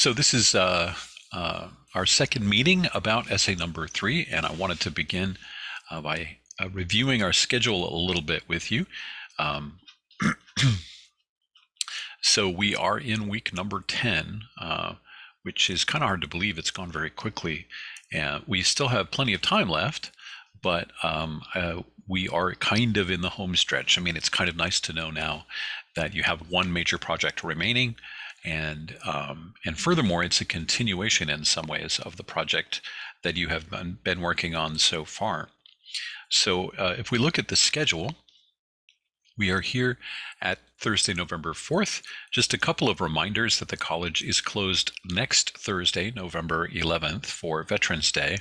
So this is our second meeting about essay number 3, and I wanted to begin by reviewing our schedule a little bit with you. So we are in week number 10, which is kind of hard to believe. It's gone very quickly. And we still have plenty of time left, but we are kind of in the home stretch. I mean, it's kind of nice to know now that you have one major project remaining, and furthermore, it's a continuation in some ways of the project that you have been working on so far. So if we look at the schedule, we are here at Thursday, November 4th. Just a couple of reminders that the college is closed next Thursday, November 11th, for Veterans Day.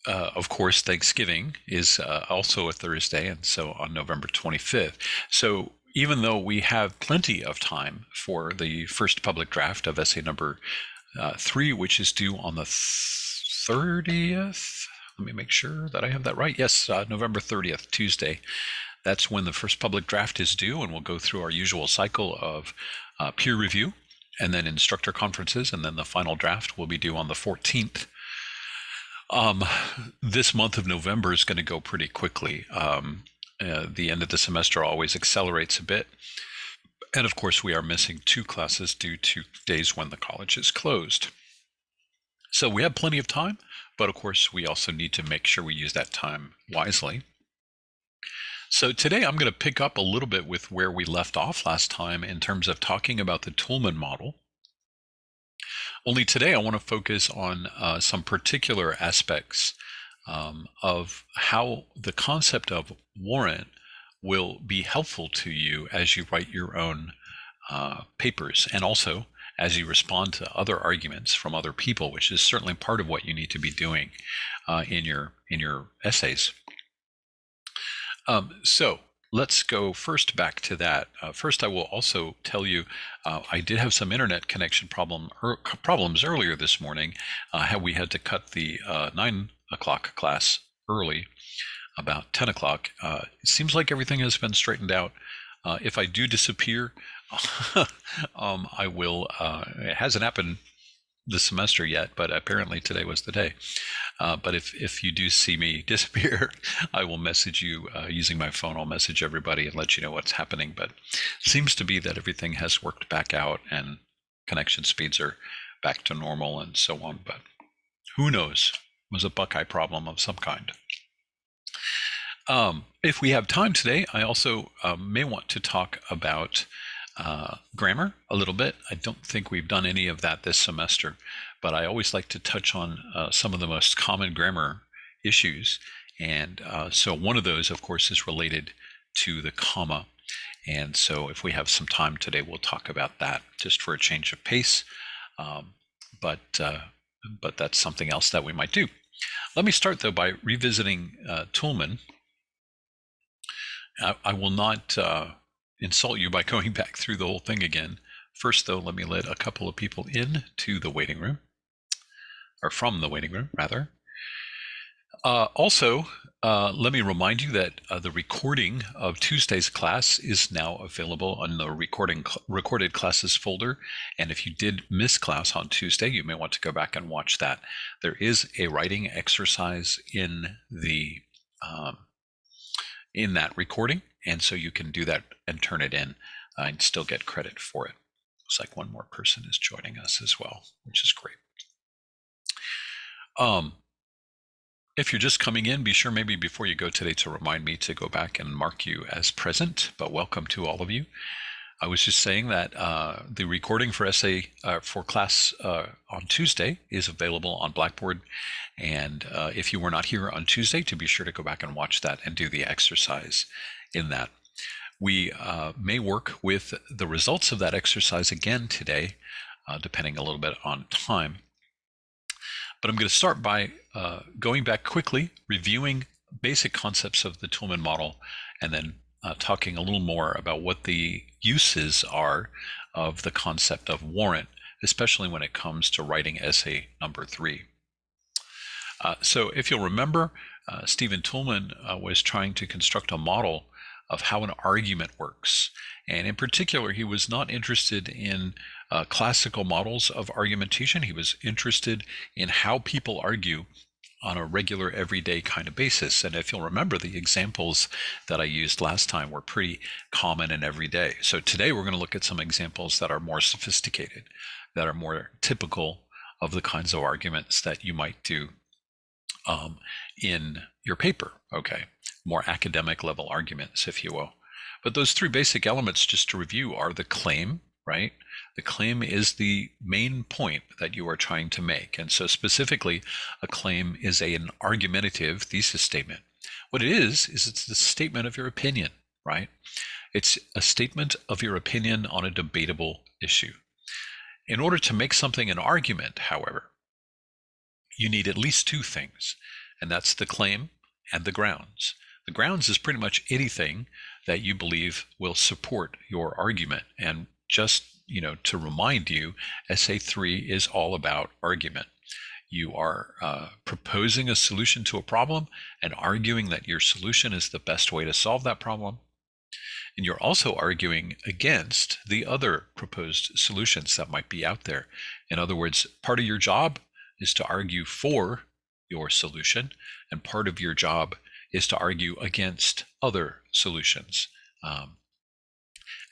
Of course, Thanksgiving is also a Thursday, and so on November 25th. So even though we have plenty of time for the first public draft of essay number 3, which is due on the 30th, let me make sure that I have that right. Yes, November 30th, Tuesday. That's when the first public draft is due, and we'll go through our usual cycle of peer review and then instructor conferences, and then the final draft will be due on the 14th. This month of November is going to go pretty quickly. The end of the semester always accelerates a bit. And of course, we are missing 2 classes due to days when the college is closed. So we have plenty of time, but of course, we also need to make sure we use that time wisely. So today I'm going to pick up a little bit with where we left off last time in terms of talking about the Toulmin model. Only today I want to focus on some particular aspects of how the concept of warrant will be helpful to you as you write your own papers, and also as you respond to other arguments from other people, which is certainly part of what you need to be doing in your essays. So let's go first back to that. First, I will also tell you I did have some internet connection problems earlier this morning. How we had to cut the 9 o'clock class early, about 10 o'clock. It seems like everything has been straightened out. If I do disappear, I will. It hasn't happened this semester yet, but apparently today was the day. But if you do see me disappear, I will message you using my phone. I'll message everybody and let you know what's happening. But it seems to be that everything has worked back out and connection speeds are back to normal and so on. But who knows? It was a Buckeye problem of some kind. If we have time today, I also may want to talk about grammar a little bit. I don't think we've done any of that this semester, but I always like to touch on some of the most common grammar issues. And so one of those, of course, is related to the comma. And so if we have some time today, we'll talk about that just for a change of pace. But that's something else that we might do. Let me start, though, by revisiting Toulmin. I will not insult you by going back through the whole thing again. First, though, let me let a couple of people in to the waiting room, or from the waiting room, rather. Also, let me remind you that the recording of Tuesday's class is now available on the recorded classes folder. And if you did miss class on Tuesday, you may want to go back and watch that. There is a writing exercise in the in that recording, and so you can do that and turn it in and still get credit for it. Looks like one more person is joining us as well, which is great. If you're just coming in, be sure maybe before you go today to remind me to go back and mark you as present, but welcome to all of you. I was just saying that the recording for essay for class on Tuesday is available on Blackboard. And if you were not here on Tuesday, to be sure to go back and watch that and do the exercise in that. We may work with the results of that exercise again today, depending a little bit on time. But I'm going to start by going back quickly, reviewing basic concepts of the Toulmin model, and then talking a little more about what the uses are of the concept of warrant, especially when it comes to writing essay number 3. So if you'll remember, Stephen Toulmin was trying to construct a model of how an argument works. And in particular, he was not interested in classical models of argumentation. He was interested in how people argue on a regular, everyday kind of basis. And if you'll remember, the examples that I used last time were pretty common and everyday. So today we're going to look at some examples that are more sophisticated, that are more typical of the kinds of arguments that you might do in your paper, okay? More academic level arguments, if you will. But those three basic elements, just to review, are the claim, right? The claim is the main point that you are trying to make. And so specifically, a claim is an argumentative thesis statement. What it is it's the statement of your opinion, right? It's a statement of your opinion on a debatable issue. In order to make something an argument, however, you need at least two things, and that's the claim and the grounds. The grounds is pretty much anything that you believe will support your argument. And just, to remind you, Essay 3 is all about argument. You are proposing a solution to a problem and arguing that your solution is the best way to solve that problem. And you're also arguing against the other proposed solutions that might be out there. In other words, part of your job is to argue for your solution, and part of your job is to argue against other solutions.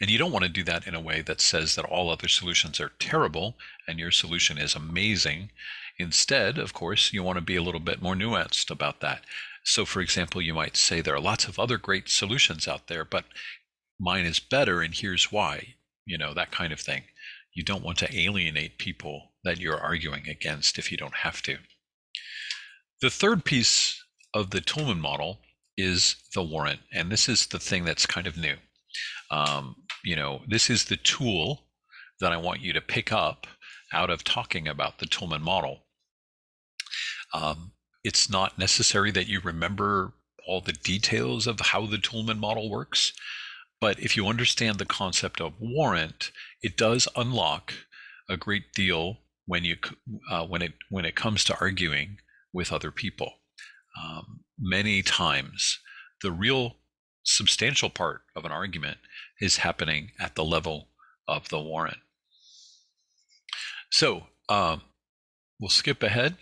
And you don't want to do that in a way that says that all other solutions are terrible and your solution is amazing. Instead, of course, you want to be a little bit more nuanced about that. So, for example, you might say there are lots of other great solutions out there, but mine is better and here's why, that kind of thing. You don't want to alienate people that you're arguing against if you don't have to. The third piece of the Toulmin model is the warrant, and this is the thing that's kind of new. This is the tool that I want you to pick up out of talking about the Toulmin model. It's not necessary that you remember all the details of how the Toulmin model works, but if you understand the concept of warrant, it does unlock a great deal when it comes to arguing with other people. Many times, the real substantial part of an argument is happening at the level of the warrant. So we'll skip ahead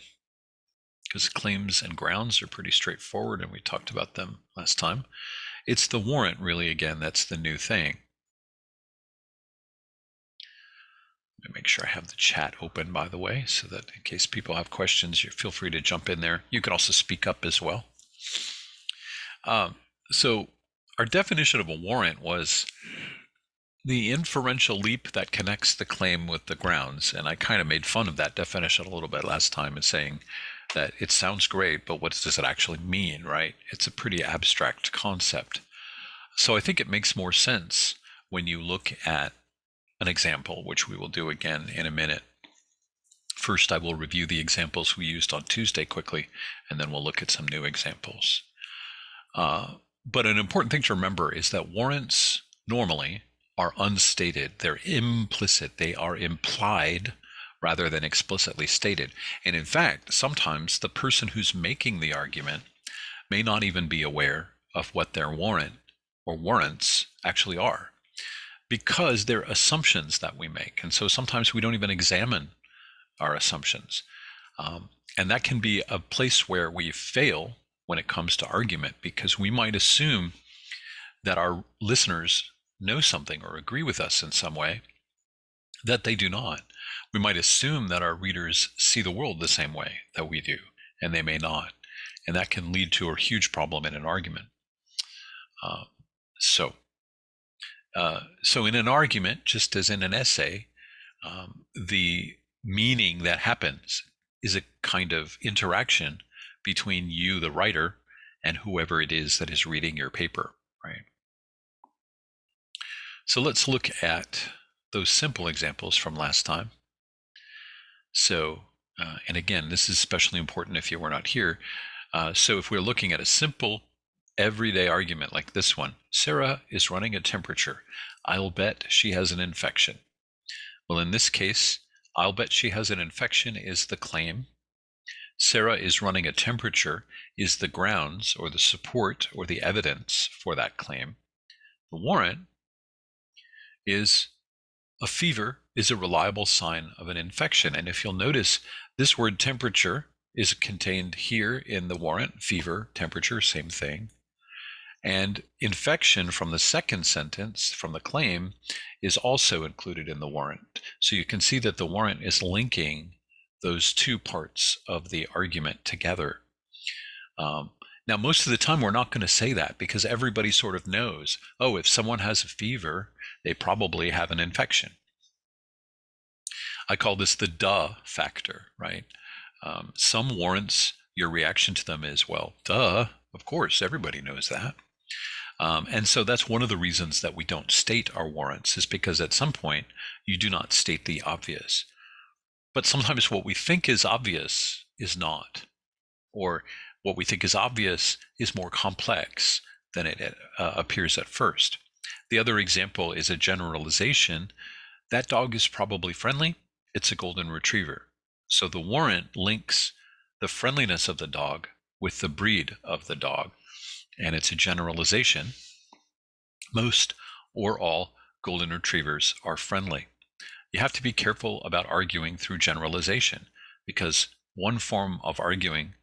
because claims and grounds are pretty straightforward, and we talked about them last time. It's the warrant, really, again, that's the new thing. Let me make sure I have the chat open, by the way, so that in case people have questions, you feel free to jump in there. You can also speak up as well. So our definition of a warrant was the inferential leap that connects the claim with the grounds. And I kind of made fun of that definition a little bit last time and saying that it sounds great, but what does it actually mean, right? It's a pretty abstract concept. So I think it makes more sense when you look at an example, which we will do again in a minute. First, I will review the examples we used on Tuesday quickly, and then we'll look at some new examples. But an important thing to remember is that warrants normally are unstated. They're implicit. They are implied rather than explicitly stated. And in fact, sometimes the person who's making the argument may not even be aware of what their warrant or warrants actually are, because they're assumptions that we make. And so sometimes we don't even examine our assumptions. And that can be a place where we fail when it comes to argument, because we might assume that our listeners know something or agree with us in some way that they do not. We might assume that our readers see the world the same way that we do, and they may not. And that can lead to a huge problem in an argument. So in an argument, just as in an essay, the meaning that happens is a kind of interaction between you, the writer, and whoever it is that is reading your paper, right? So let's look at those simple examples from last time. So, and again, this is especially important if you were not here. So if we're looking at a simple everyday argument like this one, Sarah is running a temperature. I'll bet she has an infection. Well, in this case, I'll bet she has an infection is the claim. Sarah is running a temperature is the grounds or the support or the evidence for that claim. The warrant is a fever is a reliable sign of an infection. And if you'll notice, this word temperature is contained here in the warrant. Fever, temperature, same thing. And infection from the second sentence, from the claim, is also included in the warrant. So you can see that the warrant is linking those two parts of the argument together. Now, most of the time, we're not going to say that because everybody sort of knows, oh, if someone has a fever, they probably have an infection. I call this the duh factor, right? Some warrants, your reaction to them is, well, duh, of course, everybody knows that. And so that's one of the reasons that we don't state our warrants, is because at some point you do not state the obvious. But sometimes what we think is obvious is not, or what we think is obvious is more complex than it appears at first. The other example is a generalization. That dog is probably friendly. It's a golden retriever. So the warrant links the friendliness of the dog with the breed of the dog. And it's a generalization. Most or all golden retrievers are friendly. You have to be careful about arguing through generalization, because one form of arguing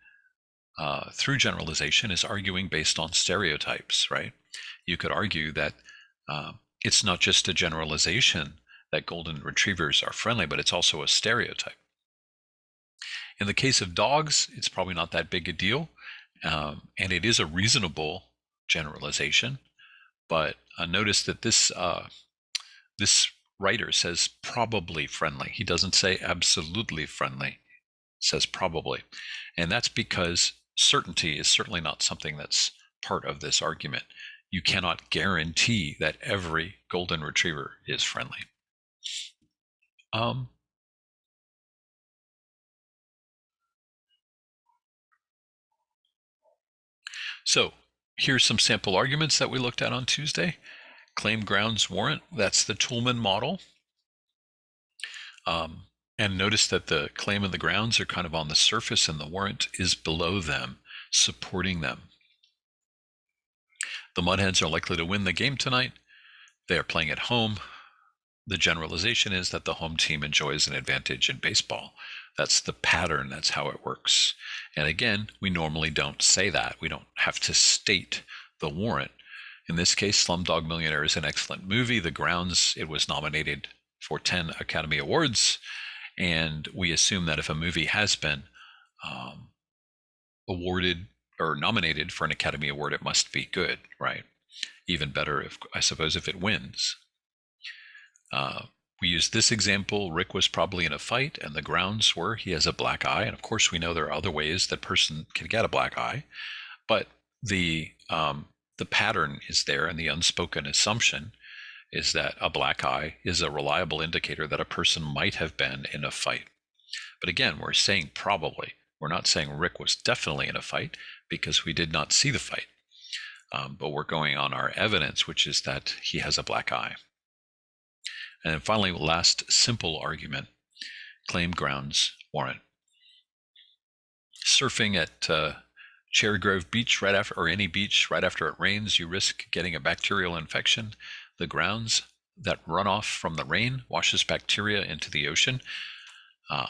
through generalization is arguing based on stereotypes, right? You could argue that it's not just a generalization that golden retrievers are friendly, but it's also a stereotype. In the case of dogs, it's probably not that big a deal, and it is a reasonable generalization. But notice that this writer says probably friendly. He doesn't say absolutely friendly. He says probably, and that's because certainty is certainly not something that's part of this argument. You cannot guarantee that every golden retriever is friendly. So here's some sample arguments that we looked at on Tuesday. Claim grounds warrant, that's the Toulmin model. And notice that the claim and the grounds are kind of on the surface and the warrant is below them, supporting them. The Mudheads are likely to win the game tonight. They are playing at home. The generalization is that the home team enjoys an advantage in baseball. That's the pattern. That's how it works. And again, we normally don't say that. We don't have to state the warrant. In this case, Slumdog Millionaire is an excellent movie. The grounds, it was nominated for 10 Academy Awards. And we assume that if a movie has been awarded or nominated for an Academy Award, it must be good, right? Even better, if I suppose, if it wins. We used this example. Rick was probably in a fight, and the grounds were he has a black eye. And of course, we know there are other ways that person can get a black eye, but the pattern is there, and the unspoken assumption is that a black eye is a reliable indicator that a person might have been in a fight. But again, we're saying probably. We're not saying Rick was definitely in a fight because we did not see the fight. But we're going on our evidence, which is that he has a black eye. And then finally, last simple argument, claim grounds warrant. Surfing at Cherry Grove Beach right after, or any beach right after it rains, you risk getting a bacterial infection. The grounds that runoff from the rain washes bacteria into the ocean,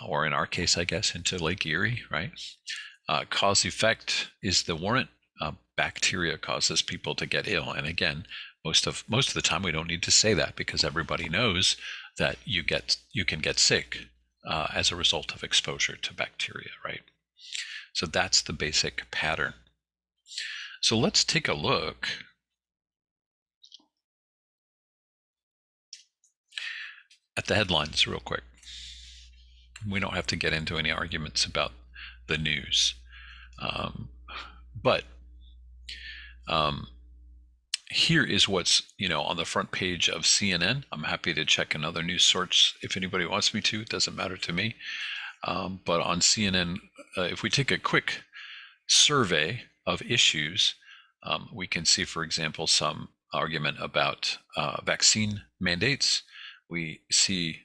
or in our case, I guess, into Lake Erie, right? Cause effect is the warrant. Bacteria causes people to get ill, and again, most of the time we don't need to say that because everybody knows that you can get sick as a result of exposure to bacteria, right? So that's the basic pattern. So let's take a look at the headlines real quick. We don't have to get into any arguments about the news, but here is what's on the front page of CNN. I'm happy to check another news source if anybody wants me to. It doesn't matter to me. But on CNN, if we take a quick survey of issues, we can see, for example, some argument about vaccine mandates. We see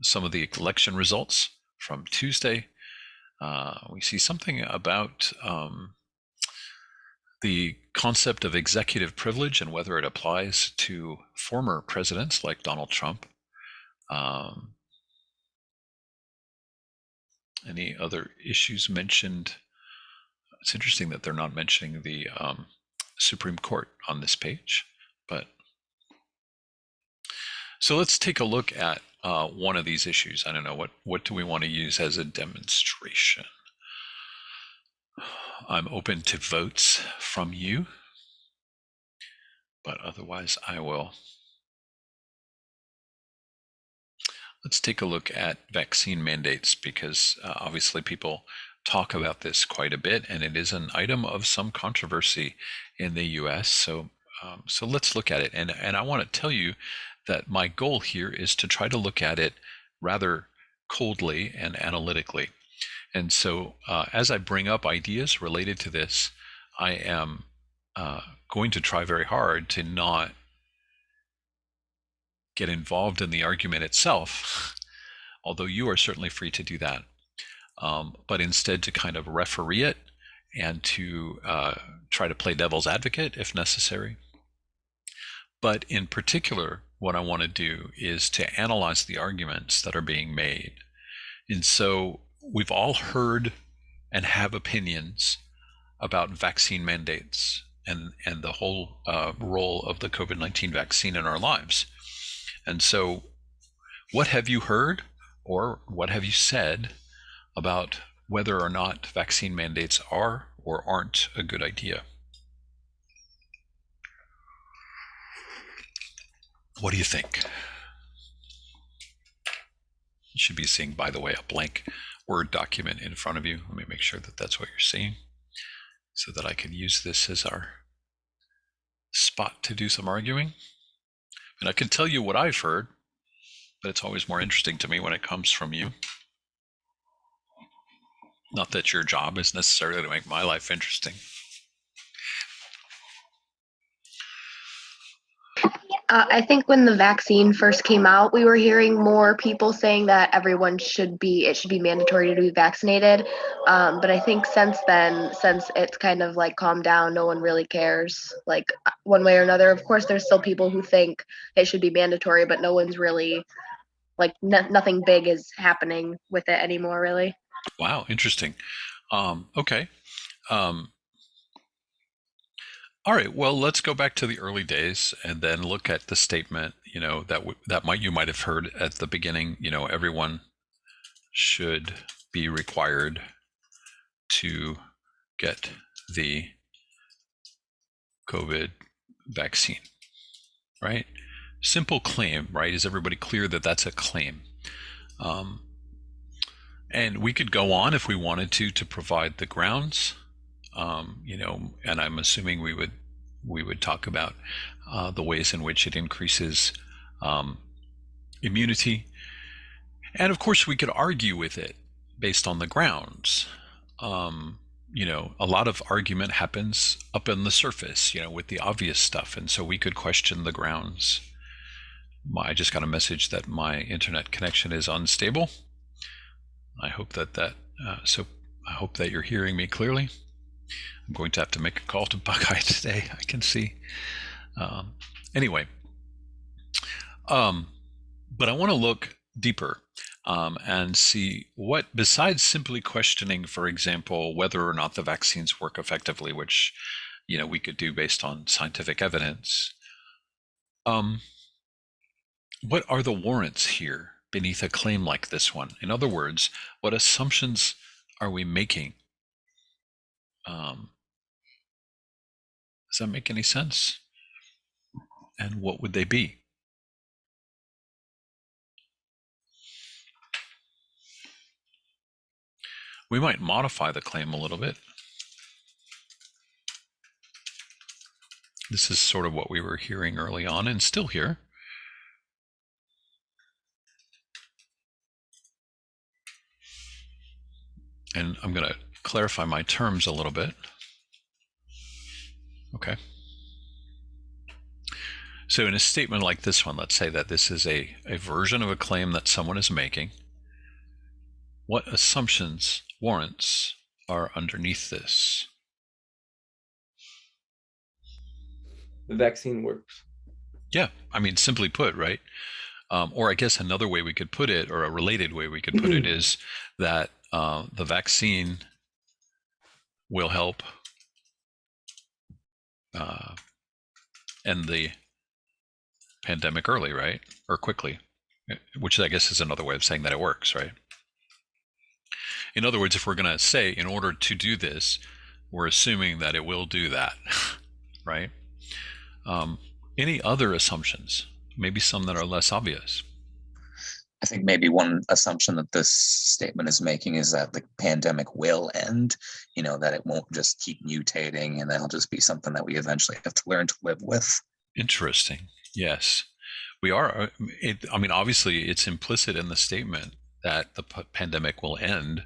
some of the election results from Tuesday. We see something about the concept of executive privilege and whether it applies to former presidents like Donald Trump. Any other issues mentioned? It's interesting that they're not mentioning the Supreme Court on this page, but so let's take a look at one of these issues. I don't know, what do we want to use as a demonstration? I'm open to votes from you, but otherwise I will. Let's take a look at vaccine mandates, because obviously people talk about this quite a bit, and it is an item of some controversy in the US. So let's look at it. And I want to tell you that my goal here is to try to look at it rather coldly and analytically. And so as I bring up ideas related to this, I am going to try very hard to not get involved in the argument itself, although you are certainly free to do that, but instead to kind of referee it and to try to play devil's advocate if necessary. But in particular, what I want to do is to analyze the arguments that are being made. And so we've all heard and have opinions about vaccine mandates and the whole role of the COVID-19 vaccine in our lives. And so what have you heard, or what have you said about whether or not vaccine mandates are or aren't a good idea? What do you think? You should be seeing, by the way, a blank Word document in front of you. Let me make sure that that's what you're seeing, so that I can use this as our spot to do some arguing. And I can tell you what I've heard, but it's always more interesting to me when it comes from you. Not that your job is necessarily to make my life interesting. I think when the vaccine first came out, we were hearing more people saying that it should be mandatory to be vaccinated. But I think since then, since it's kind of like calmed down, no one really cares, like one way or another. Of course, there's still people who think it should be mandatory, but no one's really like nothing big is happening with it anymore, really. Wow, interesting. Okay. All right. Well, let's go back to the early days and then look at the statement, that you might have heard at the beginning. Everyone should be required to get the COVID vaccine, right? Simple claim, right? Is everybody clear that that's a claim? And we could go on if we wanted to provide the grounds. And I'm assuming we would talk about the ways in which it increases immunity, and of course we could argue with it based on the grounds. A lot of argument happens up on the surface, with the obvious stuff, and so we could question the grounds. I just got a message that my internet connection is unstable. I hope that you're hearing me clearly. I'm going to have to make a call to Buckeye today, I can see. Anyway, but I want to look deeper and see what, besides simply questioning, for example, whether or not the vaccines work effectively, which we could do based on scientific evidence. What are the warrants here beneath a claim like this one? In other words, what assumptions are we making? Does that make any sense? And what would they be? We might modify the claim a little bit. This is sort of what we were hearing early on and still hear. And I'm going to clarify my terms a little bit. Okay. So in a statement like this one, let's say that this is a version of a claim that someone is making. What assumptions, warrants, are underneath this? the vaccine works. Yeah, I mean, simply put, right? Or I guess another way we could put it, or a related way we could put it, is that the vaccine will help uh, end the pandemic early, right? Or quickly, which I guess is another way of saying that it works, right? In other words, if we're going to say in order to do this, we're assuming that it will do that, right? Um, any other assumptions? Maybe some that are less obvious. I think maybe one assumption that this statement is making is that the pandemic will end, that it won't just keep mutating and that'll just be something that we eventually have to learn to live with. Interesting. Yes. We are. I mean, obviously, it's implicit in the statement that the pandemic will end,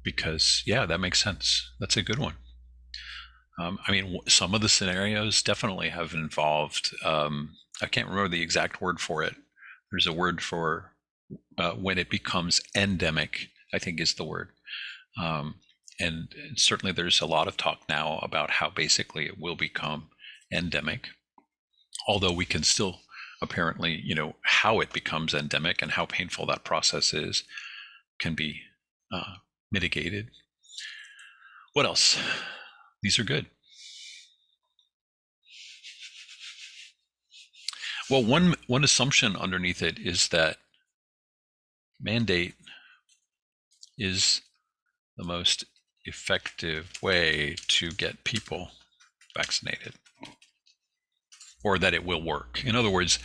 because, yeah, that makes sense. That's a good one. I mean, some of the scenarios definitely have involved, I can't remember the exact word for it. There's a word for when it becomes endemic, I think is the word. And certainly there's a lot of talk now about how basically it will become endemic, although we can still apparently, how it becomes endemic and how painful that process is can be mitigated. What else? These are good. Well, one assumption underneath it is that mandate is the most effective way to get people vaccinated, or that it will work. In other words,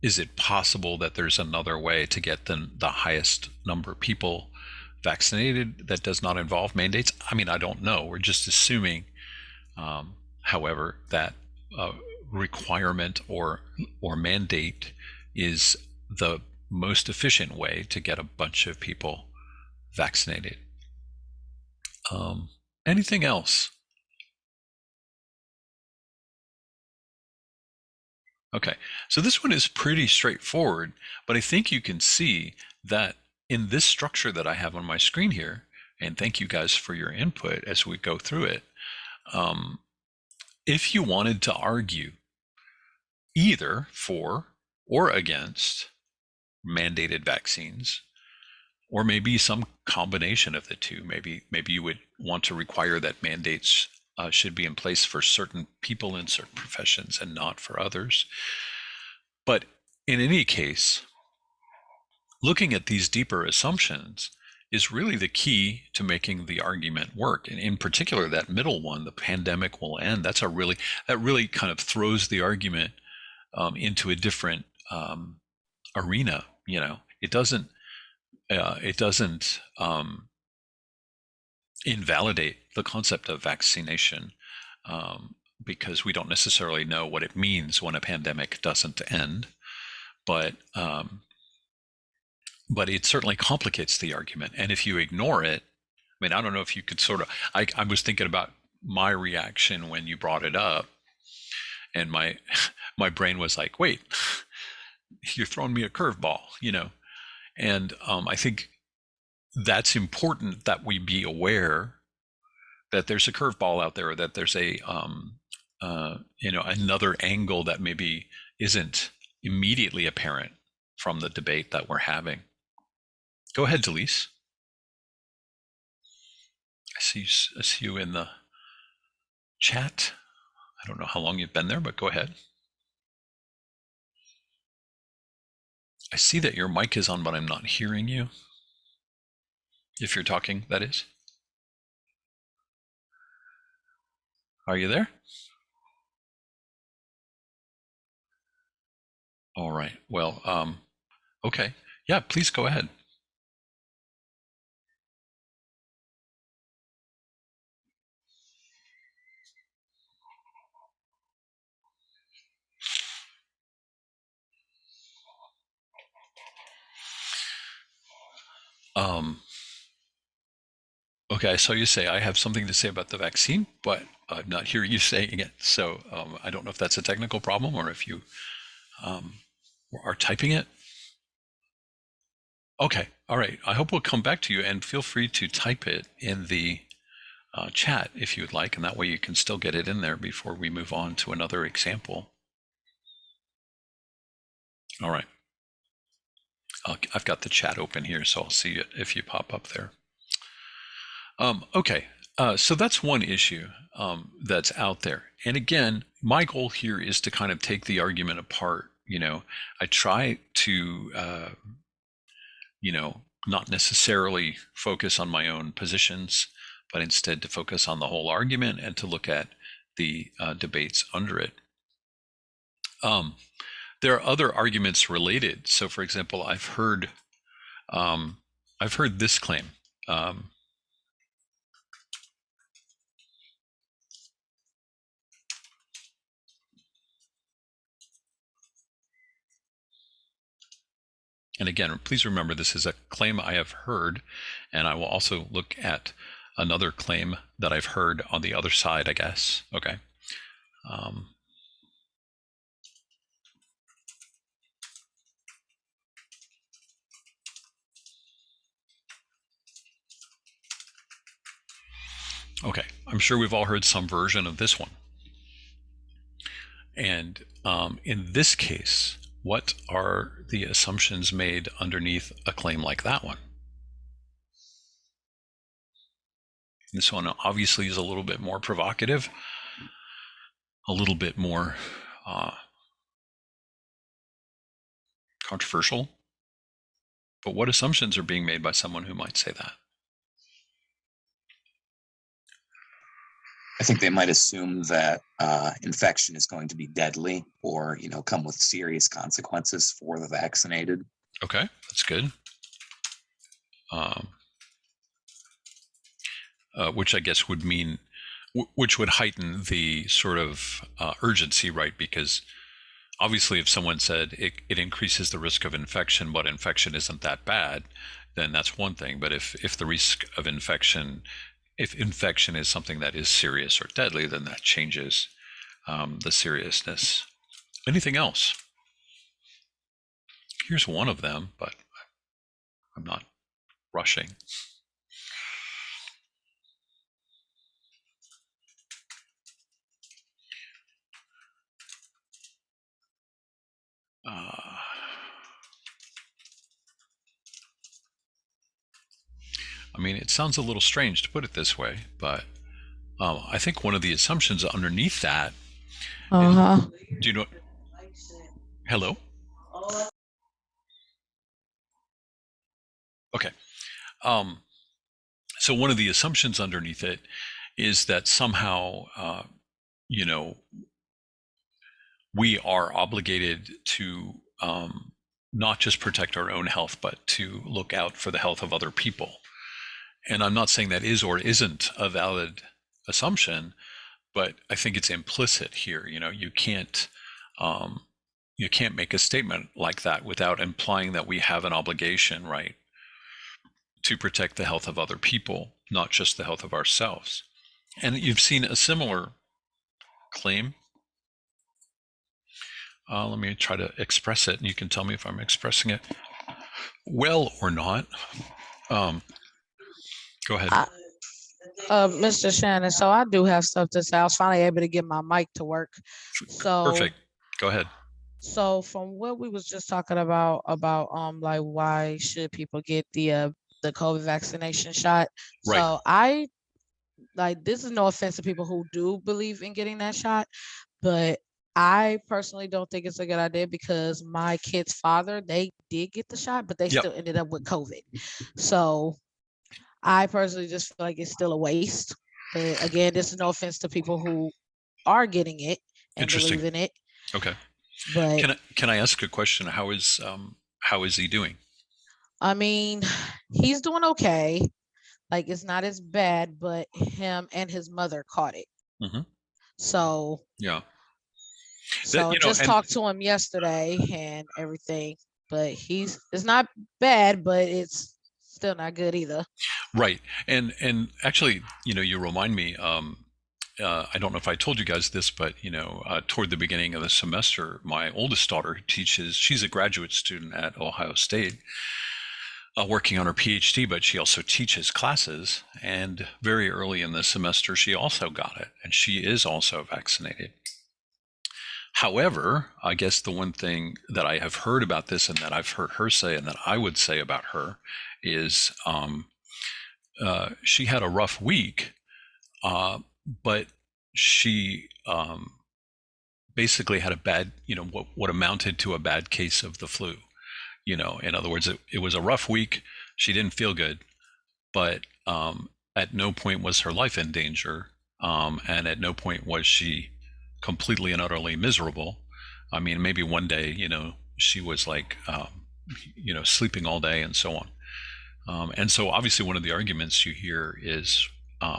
is it possible that there's another way to get the highest number of people vaccinated that does not involve mandates? I mean, I don't know. We're just assuming, however, that requirement or mandate is the most efficient way to get a bunch of people vaccinated. Anything else? Okay, so this one is pretty straightforward, but I think you can see that in this structure that I have on my screen here, and thank you guys for your input as we go through it, if you wanted to argue either for or against mandated vaccines, or maybe some combination of the two, maybe you would want to require that mandates should be in place for certain people in certain professions and not for others. But in any case, looking at these deeper assumptions is really the key to making the argument work. And in particular, that middle one, the pandemic will end, that really kind of throws the argument into a different arena. It doesn't invalidate the concept of vaccination, because we don't necessarily know what it means when a pandemic doesn't end, but it certainly complicates the argument. And if you ignore it, I mean, I don't know if you could sort of, I was thinking about my reaction when you brought it up, and my brain was like, wait, you're throwing me a curveball, and I think that's important that we be aware that there's a curveball out there, that there's a another angle that maybe isn't immediately apparent from the debate that we're having. Go ahead, Delise. I see you in the chat. I don't know how long you've been there, but go ahead. I see that your mic is on, but I'm not hearing you. If you're talking, that is. Are you there? All right. Well, okay. Yeah, please go ahead. Okay, I saw you say I have something to say about the vaccine, but I'm not hearing you saying it. So I don't know if that's a technical problem or if you are typing it. Okay, all right. I hope we'll come back to you, and feel free to type it in the chat if you would like, and that way you can still get it in there before we move on to another example. All right. I've got the chat open here, so I'll see it if you pop up there. Okay, so that's one issue that's out there. And again, my goal here is to kind of take the argument apart. I try to, not necessarily focus on my own positions, but instead to focus on the whole argument and to look at the debates under it. There are other arguments related. So, for example, I've heard this claim. And again, please remember this is a claim I have heard, and I will also look at another claim that I've heard on the other side, I guess. Okay. Okay, I'm sure we've all heard some version of this one. And in this case, what are the assumptions made underneath a claim like that one? This one obviously is a little bit more provocative, a little bit more controversial. But what assumptions are being made by someone who might say that? I think they might assume that infection is going to be deadly or, come with serious consequences for the vaccinated. Okay, that's good. Which I guess would mean, which would heighten the sort of urgency, right? Because obviously if someone said it increases the risk of infection, but infection isn't that bad, then that's one thing. But if the risk of infection, if infection is something that is serious or deadly, then that changes the seriousness. Anything else? Here's one of them, but I'm not rushing. I mean, it sounds a little strange to put it this way, but I think one of the assumptions underneath that. Do you know? Hello? Okay. So one of the assumptions underneath it is that somehow, we are obligated to not just protect our own health, but to look out for the health of other people. And I'm not saying that is or isn't a valid assumption, but I think it's implicit here. You can't make a statement like that without implying that we have an obligation, right, to protect the health of other people, not just the health of ourselves. And you've seen a similar claim. Let me try to express it, and you can tell me if I'm expressing it well or not. Go ahead. Mr. Shannon, so I do have stuff to say. I was finally able to get my mic to work. So perfect. Go ahead. So from what we was just talking about like why should people get the COVID vaccination shot? Right. So I this is no offense to people who do believe in getting that shot, but I personally don't think it's a good idea because my kid's father, they did get the shot, but they still ended up with COVID. So I personally just feel like it's still a waste. But again, this is no offense to people who are getting it and believe in it. Okay. But can I ask a question? How is he doing? I mean, he's doing okay. Like it's not as bad, but him and his mother caught it. Mm-hmm. So yeah. So just talked to him yesterday and everything, but it's not bad, but it's still not good either. Right. And actually, you remind me, I don't know if I told you guys this, but, toward the beginning of the semester, my oldest daughter she's a graduate student at Ohio State. working on her PhD, but she also teaches classes. And very early in the semester, she also got it, and she is also vaccinated. However, I guess the one thing that I have heard about this and that I've heard her say and that I would say about her is she had a rough week, but she basically had a bad, what amounted to a bad case of the flu. In other words, it was a rough week. She didn't feel good, but at no point was her life in danger. And at no point was she completely and utterly miserable. I mean, maybe one day, she was like, sleeping all day and so on. And so obviously one of the arguments you hear is,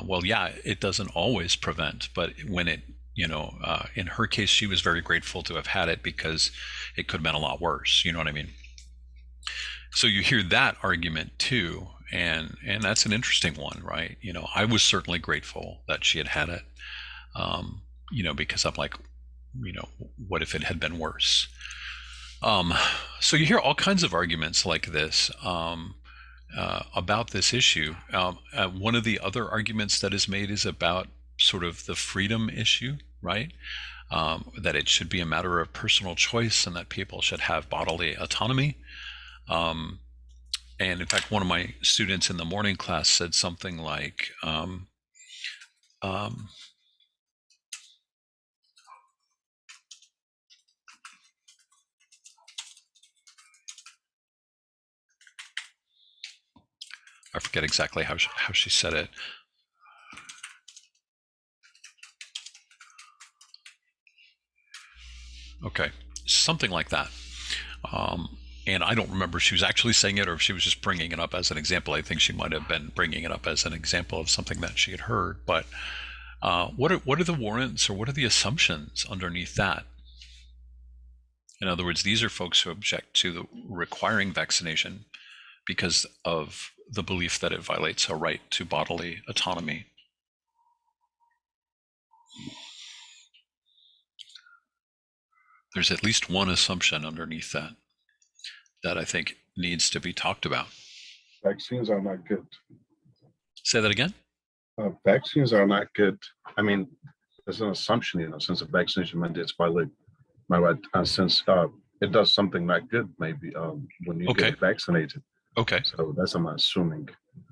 well, yeah, it doesn't always prevent, but when it, in her case, she was very grateful to have had it because it could have been a lot worse. You know what I mean? So you hear that argument too. And that's an interesting one, right? I was certainly grateful that she had had it, because I'm like, what if it had been worse? So you hear all kinds of arguments like this about this issue. One of the other arguments that is made is about sort of the freedom issue, right? That it should be a matter of personal choice and that people should have bodily autonomy. And in fact, one of my students in the morning class said something like, I forget exactly how she said it. Okay, something like that. And I don't remember if she was actually saying it or if she was just bringing it up as an example. I think she might have been bringing it up as an example of something that she had heard. But what are the warrants, or what are the assumptions underneath that? In other words, these are folks who object to the requiring vaccination because of the belief that it violates a right to bodily autonomy. There's at least one assumption underneath that I think needs to be talked about. Vaccines are not good. Say that again? Vaccines are not good. I mean, there's an assumption, since a vaccination mandates violate my right, since it does something not good, maybe when you get vaccinated. Okay. So that's what I'm assuming.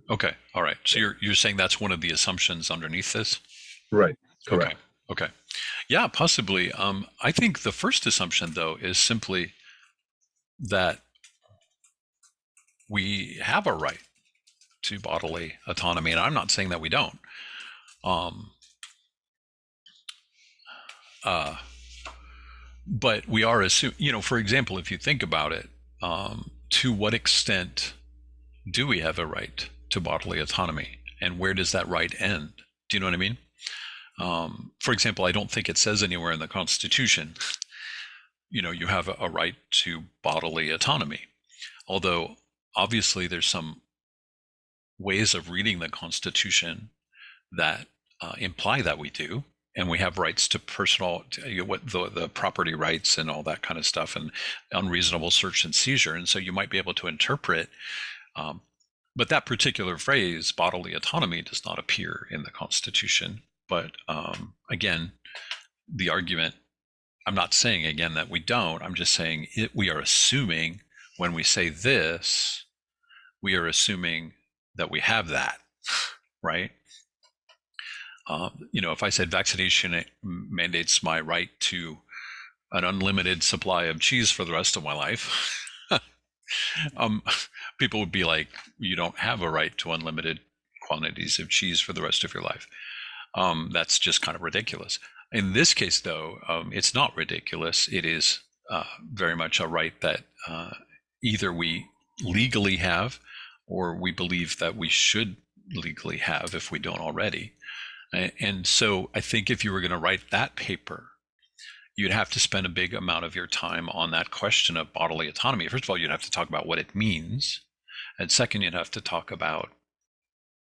Okay. All right. So you're saying that's one of the assumptions underneath this? Right. Correct. Okay. Yeah, possibly. I think the first assumption, though, is simply that we have a right to bodily autonomy, and I'm not saying that we don't. But we are assuming, for example, if you think about it, to what extent do we have a right to bodily autonomy, and where does that right end? Do you know what I mean? For example, I don't think it says anywhere in the Constitution, you have a right to bodily autonomy. Although obviously there's some ways of reading the Constitution that imply that we do, and we have rights to the property rights and all that kind of stuff, and unreasonable search and seizure. And so you might be able to interpret, but that particular phrase, bodily autonomy, does not appear in the Constitution. But again, the argument, I'm not saying again that we don't, I'm just saying we are assuming when we say this, we are assuming that we have that, right? If I said vaccination mandates my right to an unlimited supply of cheese for the rest of my life, people would be like, you don't have a right to unlimited quantities of cheese for the rest of your life. That's just kind of ridiculous. In this case, though, it's not ridiculous. It is very much a right that either we legally have, or we believe that we should legally have if we don't already. And so I think if you were going to write that paper, you'd have to spend a big amount of your time on that question of bodily autonomy. First of all, you'd have to talk about what it means. And second, you'd have to talk about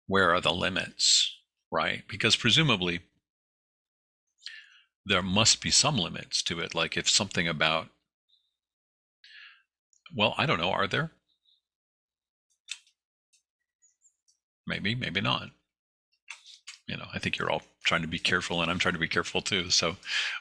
where are the limits, right? Because presumably there must be some limits to it. Like if something about, well, I don't know, are there? maybe, maybe not. I think you're all trying to be careful, and I'm trying to be careful too. So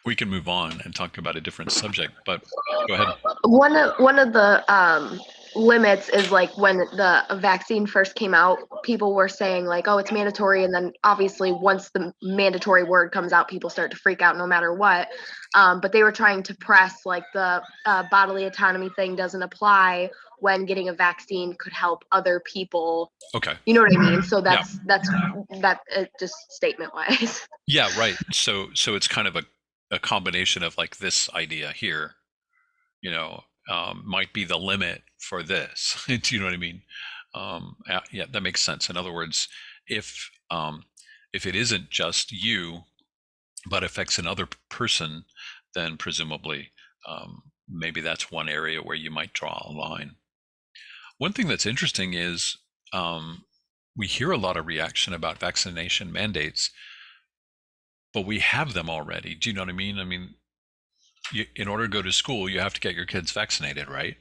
we can move on and talk about a different subject, but go ahead. One of the limits is like when the vaccine first came out, people were saying like, oh, it's mandatory, and then obviously once the mandatory word comes out, people start to freak out no matter what. But they were trying to press like the bodily autonomy thing doesn't apply when getting a vaccine could help other people. Okay. You know what I mean? So that's just statement wise. Yeah, right. So it's kind of a combination of like this idea here, might be the limit for this. Do you know what I mean? Yeah, that makes sense. In other words, if it isn't just you, but affects another person, then presumably maybe that's one area where you might draw a line. One thing that's interesting is we hear a lot of reaction about vaccination mandates, but we have them already. Do you know what I mean? I mean, in order to go to school, you have to get your kids vaccinated, right?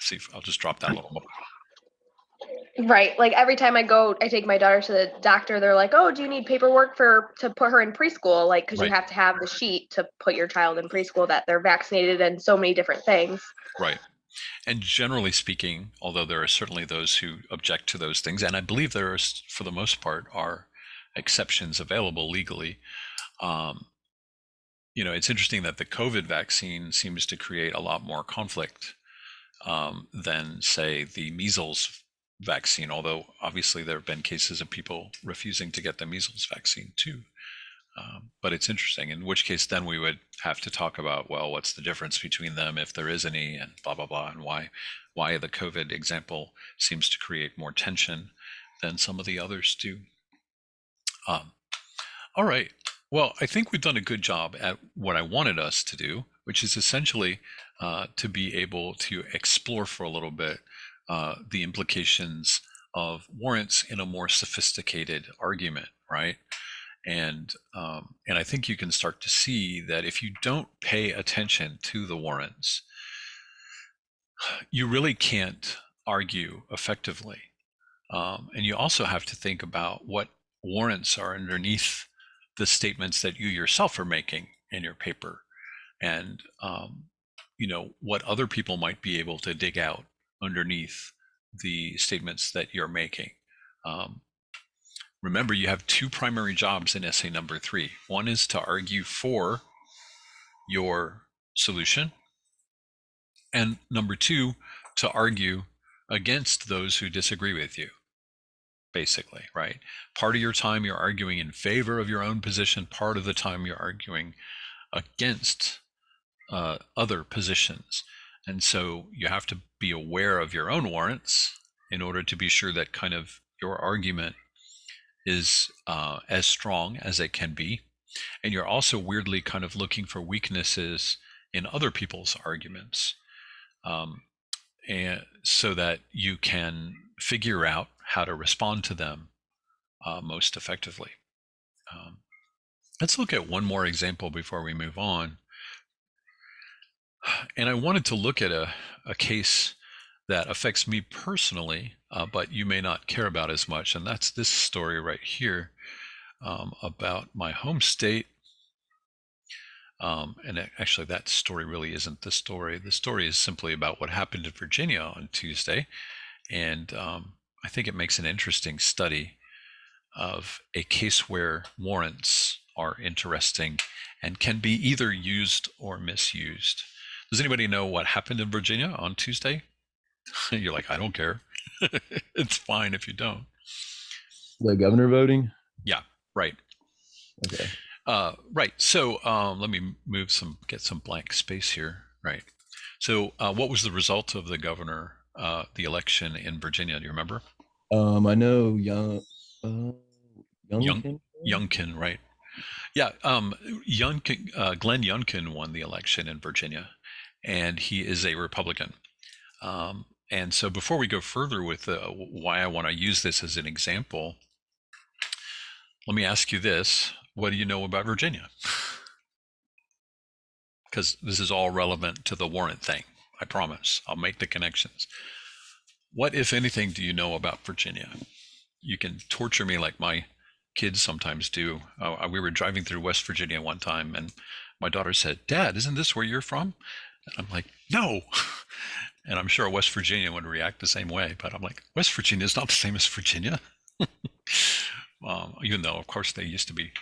See, I'll just drop that a little more. Right. Like every time I take my daughter to the doctor, they're like, oh, do you need paperwork to put her in preschool? Like, because Right. you have to have the sheet to put your child in preschool that they're vaccinated and so many different things. Right. And generally speaking, although there are certainly those who object to those things, and I believe there are, for the most part, are exceptions available legally. It's interesting that the COVID vaccine seems to create a lot more conflict than, say, the measles vaccine, although obviously there have been cases of people refusing to get the measles vaccine too. But it's interesting, in which case then we would have to talk about, well, what's the difference between them, if there is any, and blah, blah, blah, and why the COVID example seems to create more tension than some of the others do. All right. Well, I think we've done a good job at what I wanted us to do, which is essentially to be able to explore for a little bit the implications of warrants in a more sophisticated argument, right? And I think you can start to see that if you don't pay attention to the warrants, you really can't argue effectively. And you also have to think about what warrants are underneath the statements that you yourself are making in your paper, and what other people might be able to dig out underneath the statements that you're making. Remember, you have two primary jobs in essay number 3. One is to argue for your solution, and number 2, to argue against those who disagree with you, basically, right? Part of your time you're arguing in favor of your own position, part of the time you're arguing against other positions. And so you have to be aware of your own warrants in order to be sure that kind of your argument is as strong as it can be. And you're also weirdly kind of looking for weaknesses in other people's arguments, and so that you can figure out how to respond to them most effectively. Let's look at one more example before we move on. And I wanted to look at a case that affects me personally, but you may not care about as much. And that's this story right here about my home state. And actually, that story really isn't the story. The story is simply about what happened in Virginia on Tuesday. And I think it makes an interesting study of a case where warrants are interesting and can be either used or misused. Does anybody know what happened in Virginia on Tuesday? You're like, I don't care. It's fine if you don't. The governor voting? Yeah, right. Okay. Right. So let me get some blank space here. Right. So what was the result of the governor, the election in Virginia? Do you remember? I know Youngkin, right? Yeah. Youngkin, Glenn Youngkin won the election in Virginia, and he is a Republican. And so before we go further with why I want to use this as an example, let me ask you this. What do you know about Virginia? Because this is all relevant to the warrant thing. I promise. I'll make the connections. What, if anything, do you know about Virginia? You can torture me like my kids sometimes do. We were driving through West Virginia one time, and my daughter said, "Dad, isn't this where you're from?" And I'm like, "No." And I'm sure a West Virginian would react the same way, but I'm like, West Virginia is not the same as Virginia. Even though, of course, they used to be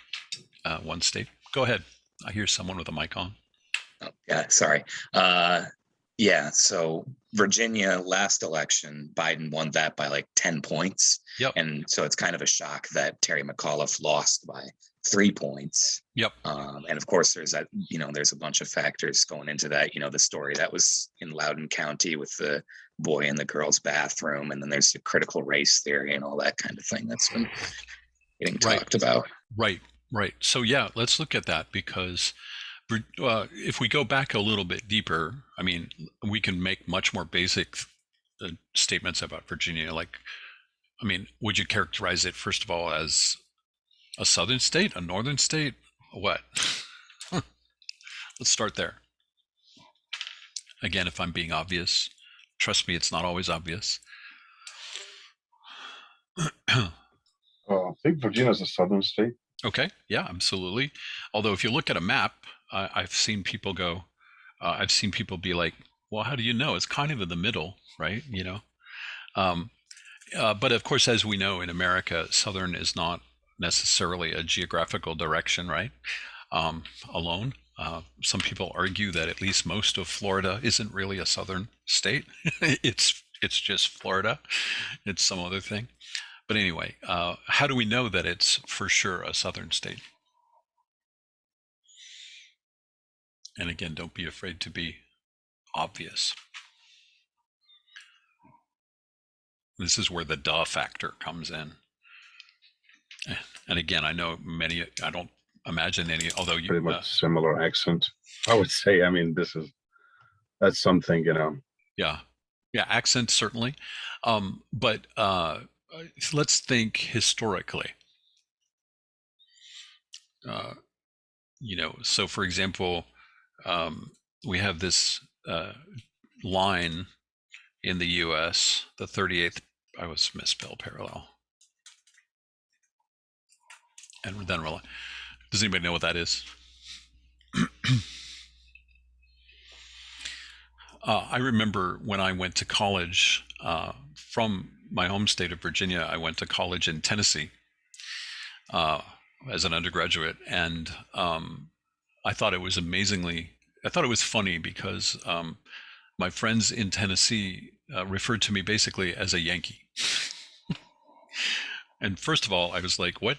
one state. Go ahead. I hear someone with a mic on. Oh, yeah, sorry. Yeah, so Virginia last election, Biden won that by like 10 points. Yep. And so it's kind of a shock that Terry McAuliffe lost by 3 points. Yep. And of course, there's that, there's a bunch of factors going into that. The story that was in Loudoun County with the boy in the girl's bathroom. And then there's the critical race theory and all that kind of thing that's been getting talked about. Right. So, yeah, let's look at that because if we go back a little bit deeper, I mean, we can make much more basic statements about Virginia. Like, I mean, would you characterize it, first of all, as a southern state, a northern state? What? Let's start there. Again, if I'm being obvious, trust me, it's not always obvious. I think Virginia is a southern state. Okay, yeah, absolutely. Although if you look at a map, I've seen people be like, well, how do you know? It's kind of in the middle, right? But of course, as we know in America, southern is not necessarily a geographical direction, right? Alone. Some people argue that at least most of Florida isn't really a southern state. It's just Florida. It's some other thing. But anyway, how do we know that it's for sure a southern state? And again, don't be afraid to be obvious. This is where the duh factor comes in. And again, I know I don't imagine any, although you pretty much similar accent, I would say. I mean, that's something, Yeah, accent certainly. But let's think historically. So for example, we have this line in the U.S., the 38th, I was misspelled parallel. And then does anybody know what that is? I remember when I went to college from my home state of Virginia, I went to college in Tennessee as an undergraduate. And I thought it was funny because my friends in Tennessee referred to me basically as a Yankee. And first of all, I was like, what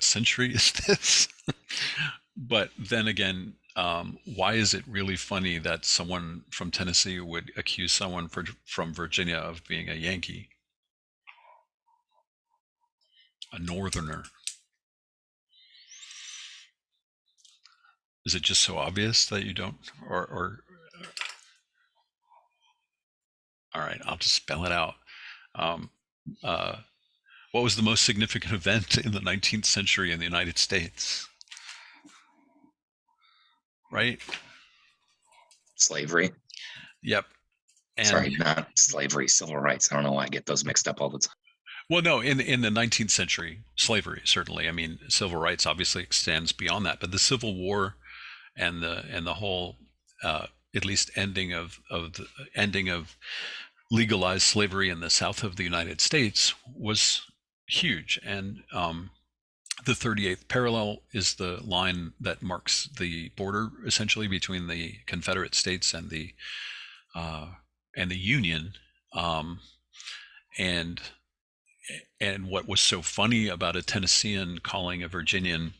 century is this? But then again, why is it really funny that someone from Tennessee would accuse someone from Virginia of being a Yankee? A northerner. Is it just so obvious that you don't, or all right, I'll just spell it out. What was the most significant event in the 19th century in the United States? Right? Slavery. Yep. And sorry, not slavery, civil rights. I don't know why I get those mixed up all the time. Well, no, in the 19th century, slavery, certainly. I mean, civil rights obviously extends beyond that, but the Civil War and the whole, at least ending of legalized slavery in the South of the United States was huge. And the 38th parallel is the line that marks the border essentially between the Confederate States and the Union. And what was so funny about a Tennessean calling a Virginian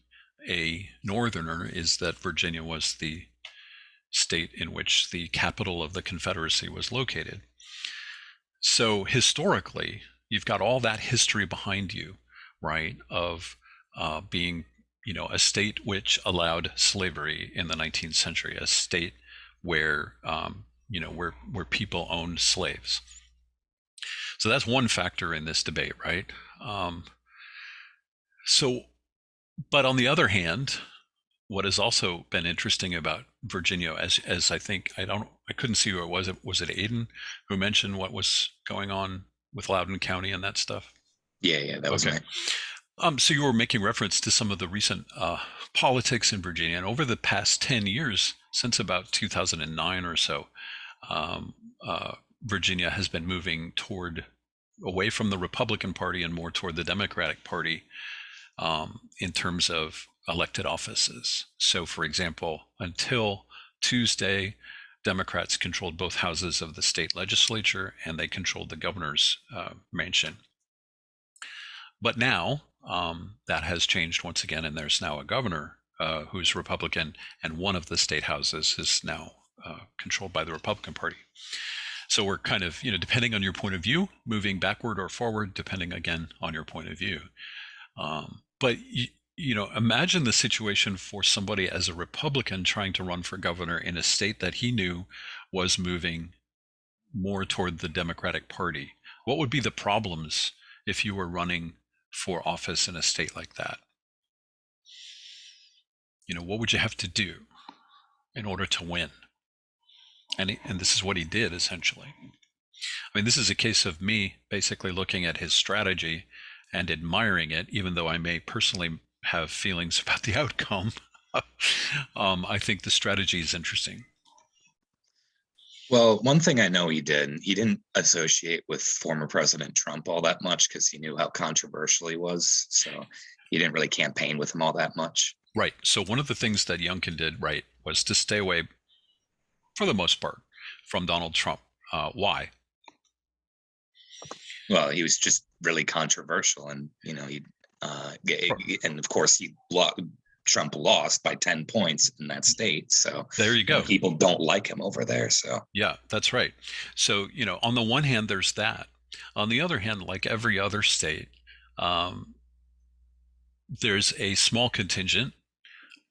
a northerner is that Virginia was the state in which the capital of the Confederacy was located. So historically, you've got all that history behind you, right, of being, a state which allowed slavery in the 19th century, a state where, where people owned slaves. So that's one factor in this debate, right? But on the other hand, what has also been interesting about Virginia, as I think I couldn't see who it was. Was it Aiden who mentioned what was going on with Loudoun County and that stuff? Yeah, that was Okay. So you were making reference to some of the recent politics in Virginia, and over the past 10 years, since about 2009 or so, Virginia has been moving away from the Republican Party and more toward the Democratic Party in terms of elected offices. So, for example, until Tuesday, Democrats controlled both houses of the state legislature and they controlled the governor's mansion. But now that has changed once again, and there's now a governor who's Republican, and one of the state houses is now controlled by the Republican Party. So we're kind of, depending on your point of view, moving backward or forward, depending again on your point of view. But imagine the situation for somebody as a Republican trying to run for governor in a state that he knew was moving more toward the Democratic Party. What would be the problems if you were running for office in a state like that? What would you have to do in order to win? And this is what he did, essentially. I mean, this is a case of me basically looking at his strategy and admiring it, even though I may personally have feelings about the outcome. I think the strategy is interesting. Well, one thing I know he didn't associate with former President Trump all that much because he knew how controversial he was. So he didn't really campaign with him all that much. Right. So one of the things that Youngkin did right was to stay away, for the most part, from Donald Trump. Why? Well, he was just really controversial, and and of course Trump lost by 10 points in that state. So there you go. People don't like him over there. So yeah, that's right. So, on the one hand, there's that. On the other hand, like every other state, there's a small contingent.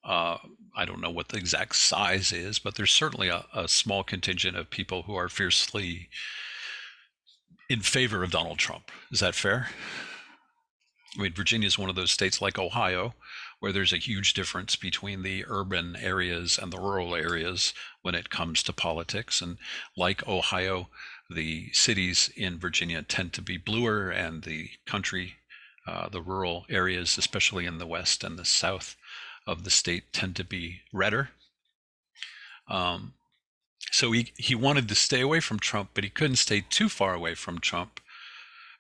I don't know what the exact size is, but there's certainly a small contingent of people who are fiercely in favor of Donald Trump. Is that fair? I mean, Virginia is one of those states like Ohio, where there's a huge difference between the urban areas and the rural areas when it comes to politics. And like Ohio, the cities in Virginia tend to be bluer, and the country, the rural areas, especially in the west and the south of the state, tend to be redder. So he wanted to stay away from Trump, but he couldn't stay too far away from Trump,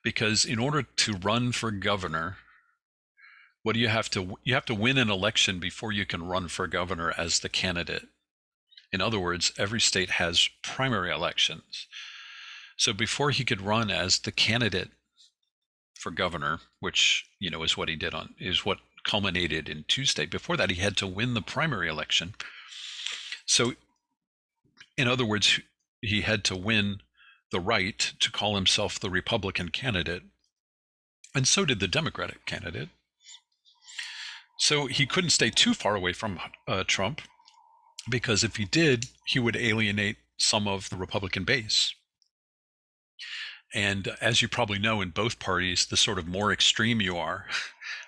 because in order to run for governor, what do you have to win an election before you can run for governor as the candidate. In other words, every state has primary elections. So before he could run as the candidate for governor, which is what he did is what culminated in Tuesday. Before that, he had to win the primary election. So in other words, he had to win the right to call himself the Republican candidate, and so did the Democratic candidate. So he couldn't stay too far away from Trump, because if he did, he would alienate some of the Republican base. And as you probably know, in both parties, the sort of more extreme you are,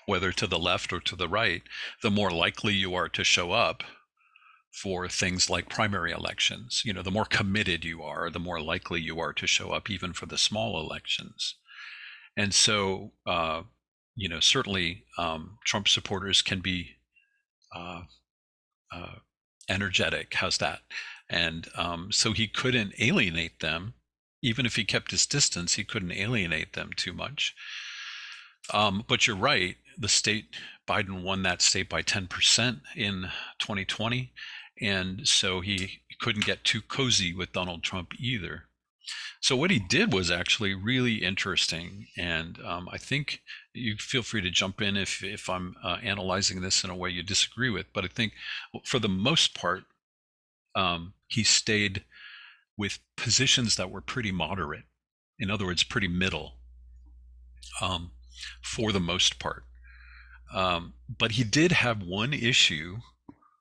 whether to the left or to the right, the more likely you are to show up for things like primary elections. The more committed you are, the more likely you are to show up even for the small elections. And so, certainly Trump supporters can be energetic. How's that? And so he couldn't alienate them. Even if he kept his distance, he couldn't alienate them too much. But you're right. Biden won that state by 10% in 2020. And so he couldn't get too cozy with Donald Trump either. So what he did was actually really interesting. And I think you feel free to jump in if I'm analyzing this in a way you disagree with. But I think for the most part, he stayed with positions that were pretty moderate. In other words, pretty middle for the most part. But he did have one issue.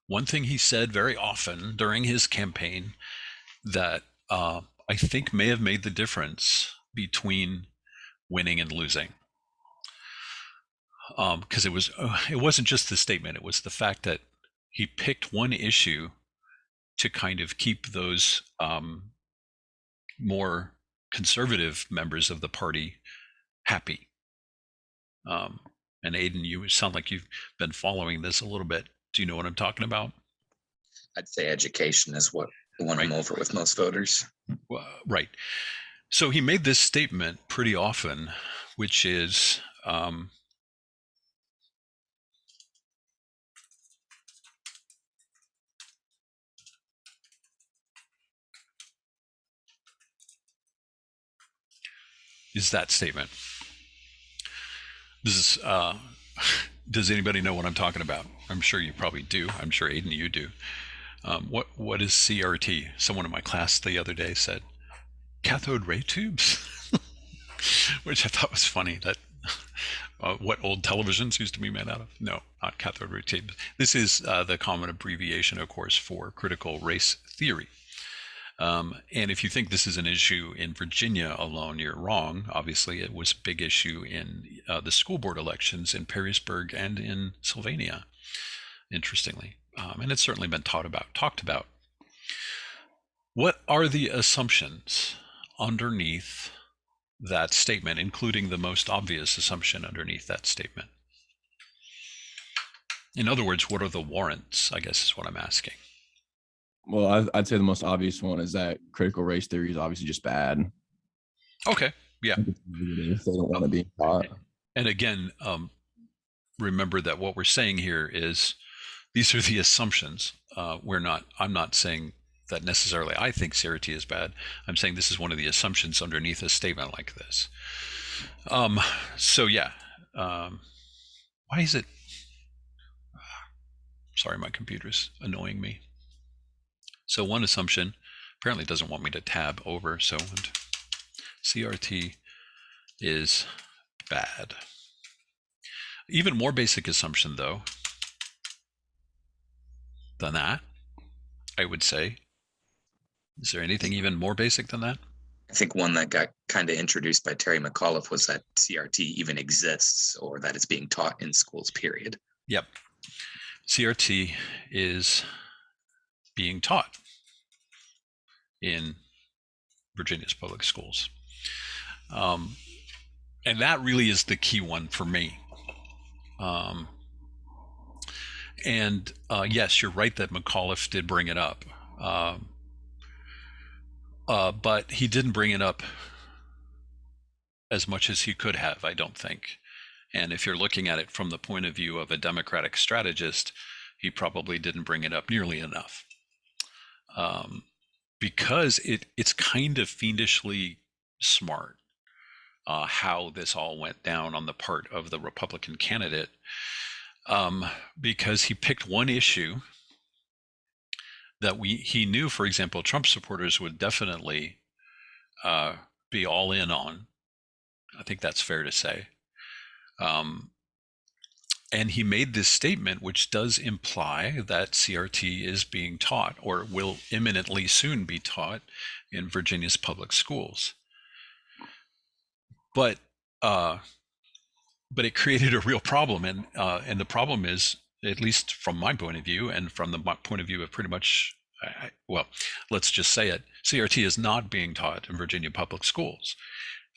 One thing he said very often during his campaign that I think may have made the difference between winning and losing. Because it wasn't just the statement, it was the fact that he picked one issue to kind of keep those more conservative members of the party happy. And Aiden, you sound like you've been following this a little bit. Do you know what I'm talking about? I'd say education is what won Right. him over with most voters. Right. So he made this statement pretty often, which is that statement. This is, does anybody know what I'm talking about? I'm sure you probably do. I'm sure Aiden, you do. What is CRT? Someone in my class the other day said, cathode ray tubes, which I thought was funny. That what old televisions used to be made out of? No, not cathode ray tubes. This is the common abbreviation, of course, for critical race theory. And if you think this is an issue in Virginia alone, you're wrong. Obviously, it was a big issue in the school board elections in Perrysburg and in Sylvania, interestingly. And it's certainly been talked about. What are the assumptions underneath that statement, including the most obvious assumption underneath that statement? In other words, what are the warrants, I guess is what I'm asking. Well, I'd say the most obvious one is that critical race theory is obviously just bad. Okay, yeah. They don't want to be taught. And again, remember that what we're saying here is these are the assumptions. I'm not saying that necessarily I think CRT is bad. I'm saying this is one of the assumptions underneath a statement like this. So yeah, why is it? Sorry, my computer's annoying me. So one assumption apparently doesn't want me to tab over. So CRT is bad. Even more basic assumption, though, than that, I would say. Is there anything even more basic than that? I think one that got kind of introduced by Terry McAuliffe was that CRT even exists or that it's being taught in schools, period. Yep. CRT is being taught in Virginia's public schools. And that really is the key one for me. Yes, you're right that McAuliffe did bring it up. But he didn't bring it up as much as he could have, I don't think. And if you're looking at it from the point of view of a Democratic strategist, he probably didn't bring it up nearly enough. Because it's kind of fiendishly smart how this all went down on the part of the Republican candidate, because he picked one issue that he knew, for example, Trump supporters would definitely be all in on. I think that's fair to say. And he made this statement, which does imply that CRT is being taught or will imminently soon be taught in Virginia's public schools. But it created a real problem, and the problem is, at least from my point of view, and from the point of view of pretty much, well, let's just say it: CRT is not being taught in Virginia public schools.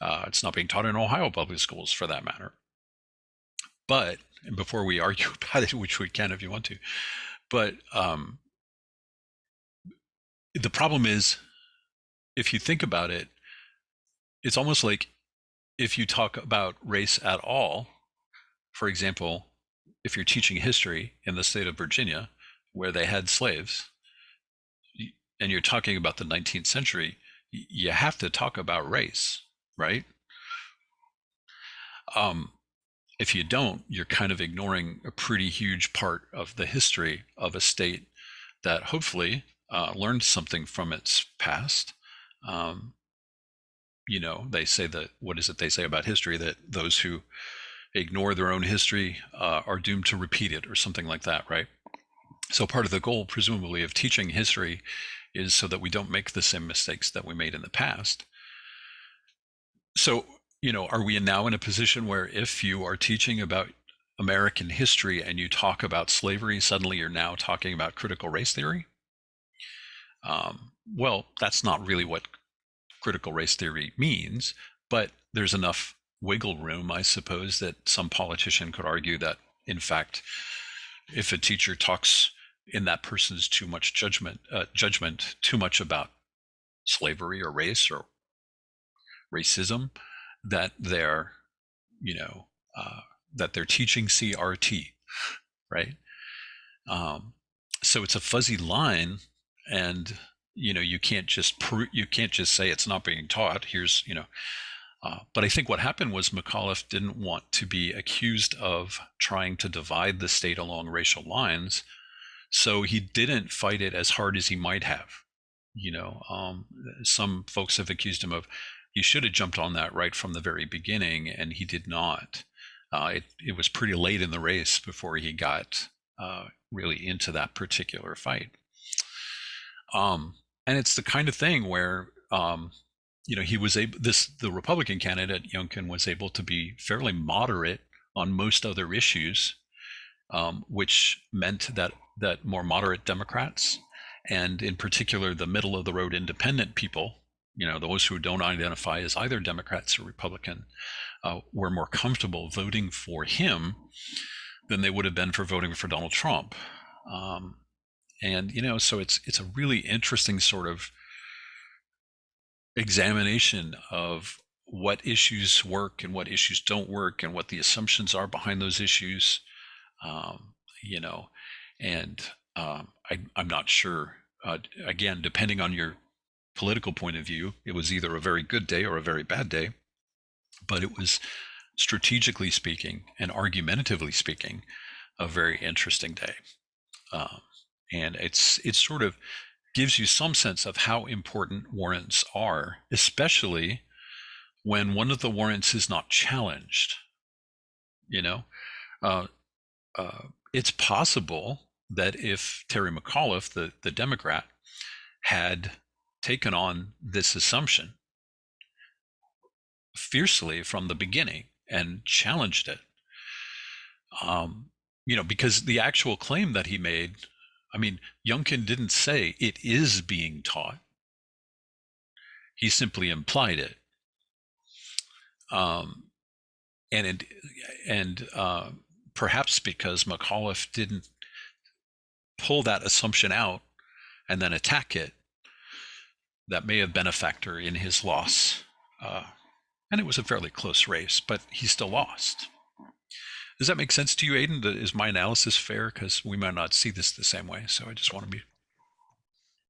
It's not being taught in Ohio public schools, for that matter. But, and before we argue about it, which we can if you want to, but the problem is, if you think about it, it's almost like if you talk about race at all, for example, if you're teaching history in the state of Virginia, where they had slaves, and you're talking about the 19th century, you have to talk about race, right? If you don't, you're kind of ignoring a pretty huge part of the history of a state that hopefully learned something from its past. You know, they say that, what is it they say about history? That those who ignore their own history are doomed to repeat it, or something like that, right? So part of the goal, presumably, of teaching history is so that we don't make the same mistakes that we made in the past. So, you know, are we now in a position where if you are teaching about American history and you talk about slavery, suddenly you're now talking about critical race theory. Well, that's not really what critical race theory means, but there's enough wiggle room, I suppose, that some politician could argue that, in fact, if a teacher talks in that person's too much judgment too much about slavery or race or racism, that they're, that they're teaching CRT, right? So it's a fuzzy line, and you can't just say it's not being taught. But I think what happened was McAuliffe didn't want to be accused of trying to divide the state along racial lines, so he didn't fight it as hard as he might have. Some folks have accused him of he should have jumped on that right from the very beginning, and he did not. It was pretty late in the race before he got really into that particular fight. And it's the kind of thing where he was able. The Republican candidate Youngkin was able to be fairly moderate on most other issues, which meant that more moderate Democrats, and in particular the middle of the road independent people, those who don't identify as either Democrats or Republican, were more comfortable voting for him than they would have been for voting for Donald Trump. So it's a really interesting sort of examination of what issues work and what issues don't work and what the assumptions are behind those issues. I'm not sure. Again, depending on your political point of view, it was either a very good day or a very bad day, but it was, strategically speaking and argumentatively speaking, a very interesting day. And it sort of gives you some sense of how important warrants are, especially when one of the warrants is not challenged. It's possible that if Terry McAuliffe, the Democrat, had taken on this assumption fiercely from the beginning and challenged it, because the actual claim that he made, Youngkin didn't say it is being taught. He simply implied it. Perhaps because McAuliffe didn't pull that assumption out and then attack it, that may have been a factor in his loss. And it was a fairly close race, but he still lost. Does that make sense to you, Aiden? Is my analysis fair? Because we might not see this the same way. So I just want to be.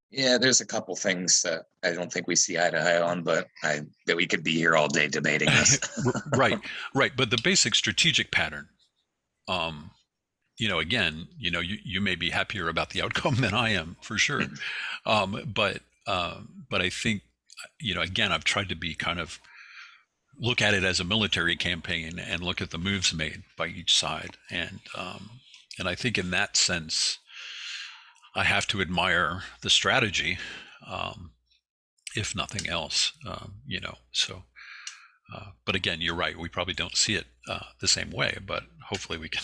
Yeah, there's a couple things that I don't think we see eye to eye on, but that we could be here all day debating this. Right. But the basic strategic pattern, again, you may be happier about the outcome than I am, for sure. But I think, again, I've tried to be kind of look at it as a military campaign and look at the moves made by each side. And I think in that sense, I have to admire the strategy, if nothing else, but again, you're right. We probably don't see it the same way, but hopefully we can,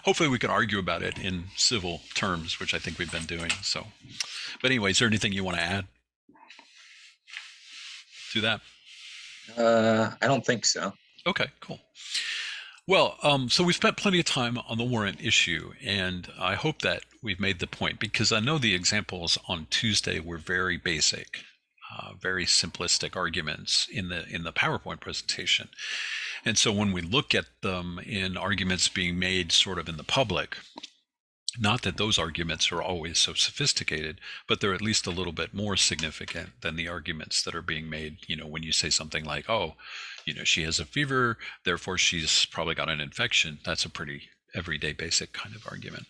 hopefully we can argue about it in civil terms, which I think we've been doing. So, but anyway, is there anything you want to add to that? I don't think so. Okay, cool. Well, so we've spent plenty of time on the warrant issue, and I hope that we've made the point, because I know the examples on Tuesday were very basic, very simplistic arguments in the PowerPoint presentation. And so when we look at them in arguments being made sort of in the public, not that those arguments are always so sophisticated, but they're at least a little bit more significant than the arguments that are being made, when you say something like, oh, she has a fever, therefore she's probably got an infection. That's a pretty everyday basic kind of argument.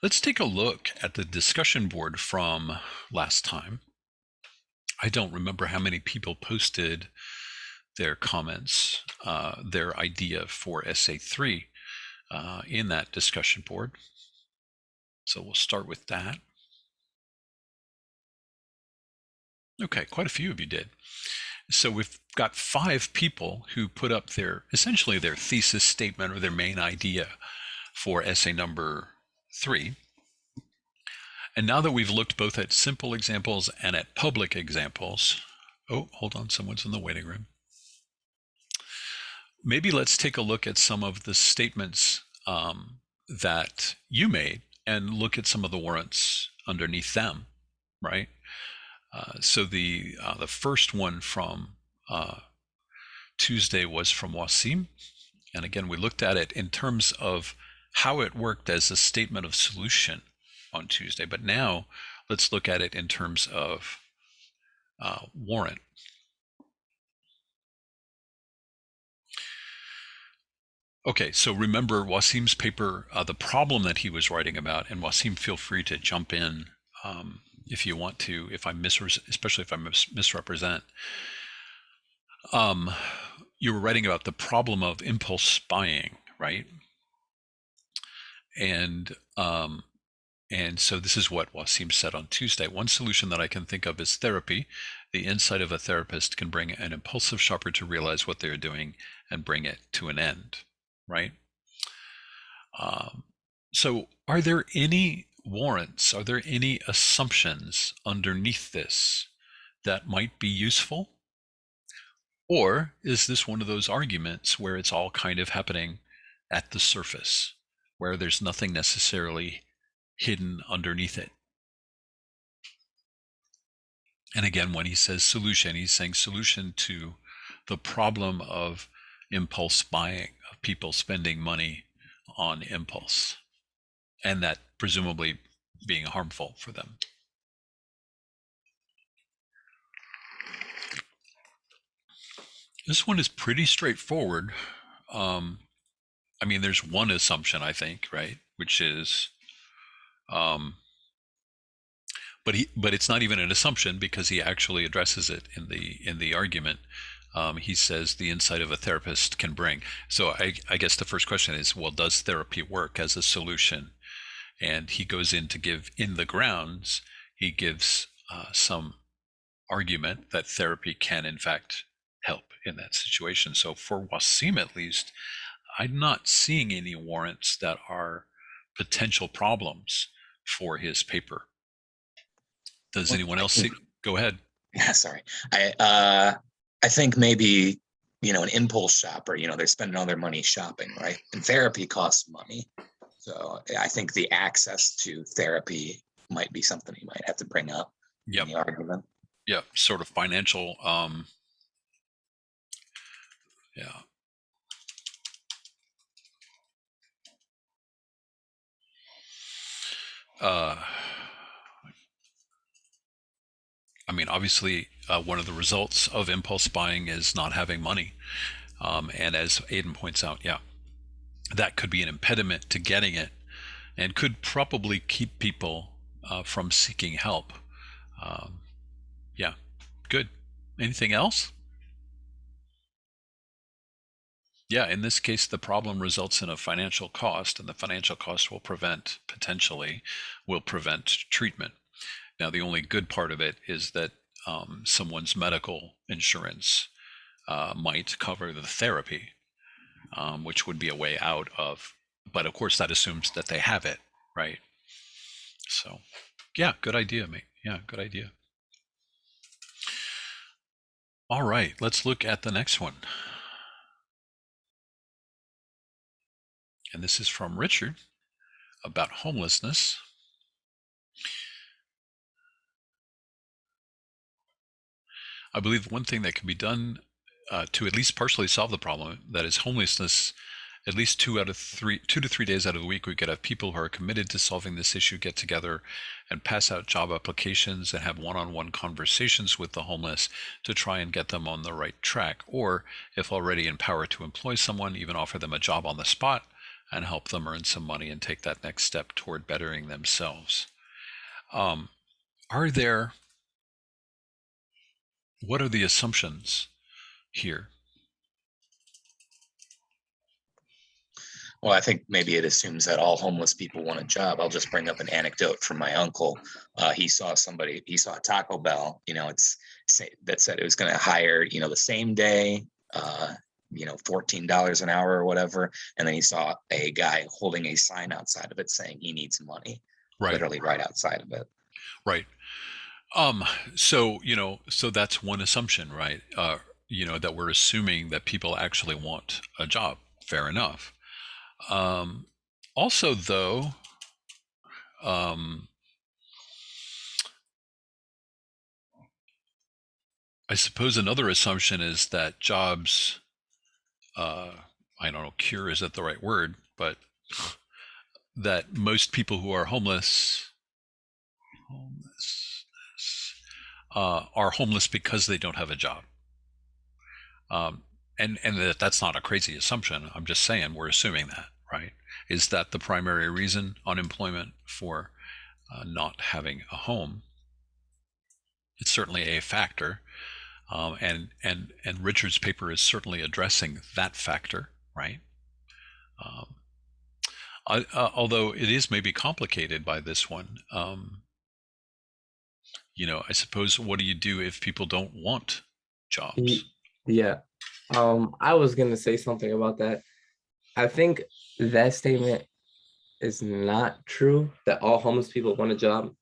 Let's take a look at the discussion board from last time. I don't remember how many people posted their comments, their idea for Essay 3 in that discussion board. So we'll start with that. Okay, quite a few of you did. So we've got 5 people who put up essentially their thesis statement or their main idea for essay number 3. And now that we've looked both at simple examples and at public examples, oh, hold on, someone's in the waiting room. Maybe let's take a look at some of the statements that you made and look at some of the warrants underneath them, right? So the first one from Tuesday was from Wasim. And again, we looked at it in terms of how it worked as a statement of solution on Tuesday. But now let's look at it in terms of warrant. Okay, so remember Wasim's paper, the problem that he was writing about, and Wasim, feel free to jump in if you want to, especially if I misrepresent. You were writing about the problem of impulse buying, right? And so this is what Wasim said on Tuesday. One solution that I can think of is therapy. The insight of a therapist can bring an impulsive shopper to realize what they're doing and bring it to an end, right? So are there any warrants? Are there any assumptions underneath this that might be useful? Or is this one of those arguments where it's all kind of happening at the surface, where there's nothing necessarily hidden underneath it? And again, when he says solution, he's saying solution to the problem of impulse buying, of people spending money on impulse, and that presumably being harmful for them. This one is pretty straightforward. I mean, there's one assumption, I think, right, which is, but it's not even an assumption because he actually addresses it in the argument. He says the insight of a therapist can bring. So I guess the first question is, well, does therapy work as a solution? And he goes in to give in the grounds. He gives some argument that therapy can, in fact, help in that situation. So for Wasim, at least, I'm not seeing any warrants that are potential problems for his paper. Does anyone else see? Go ahead. Yeah, sorry. I think maybe, an impulse shopper, they're spending all their money shopping, right? And therapy costs money. So I think the access to therapy might be something you might have to bring up in the argument. Yeah, sort of financial, yeah. I mean, obviously, one of the results of impulse buying is not having money. And as Aiden points out, yeah, that could be an impediment to getting it and could probably keep people from seeking help. Yeah, good. Anything else? Yeah, in this case, the problem results in a financial cost, and the financial cost will potentially prevent treatment. Now, the only good part of it is that someone's medical insurance might cover the therapy, which would be a way out of, but of course that assumes that they have it, right? So, yeah, good idea, mate. Yeah, good idea. All right, let's look at the next one. And this is from Richard about homelessness. I believe one thing that can be done to at least partially solve the problem, that is homelessness, at least 2 to 3 days out of the week, we could have people who are committed to solving this issue get together and pass out job applications and have one-on-one conversations with the homeless to try and get them on the right track. Or if already in power to employ someone, even offer them a job on the spot and help them earn some money and take that next step toward bettering themselves. What are the assumptions here? Well, I think maybe it assumes that all homeless people want a job. I'll just bring up an anecdote from my uncle. He saw Taco Bell, that said it was going to hire, the same day, $14 an hour or whatever. And then he saw a guy holding a sign outside of it saying he needs money, literally right outside of it. Right. So that's one assumption, right? That we're assuming that people actually want a job. Fair enough. Also, though, I suppose another assumption is that jobs, I don't know, cure isn't the right word, but that most people who are homeless are homeless because they don't have a job. And that's not a crazy assumption. I'm just saying we're assuming that, right? Is that the primary reason, unemployment, for not having a home? It's certainly a factor, and Richard's paper is certainly addressing that factor, right? Although it is maybe complicated by this one. I suppose, what do you do if people don't want jobs? Yeah. I was gonna say something about that. I think that statement is not true, that all homeless people want a job,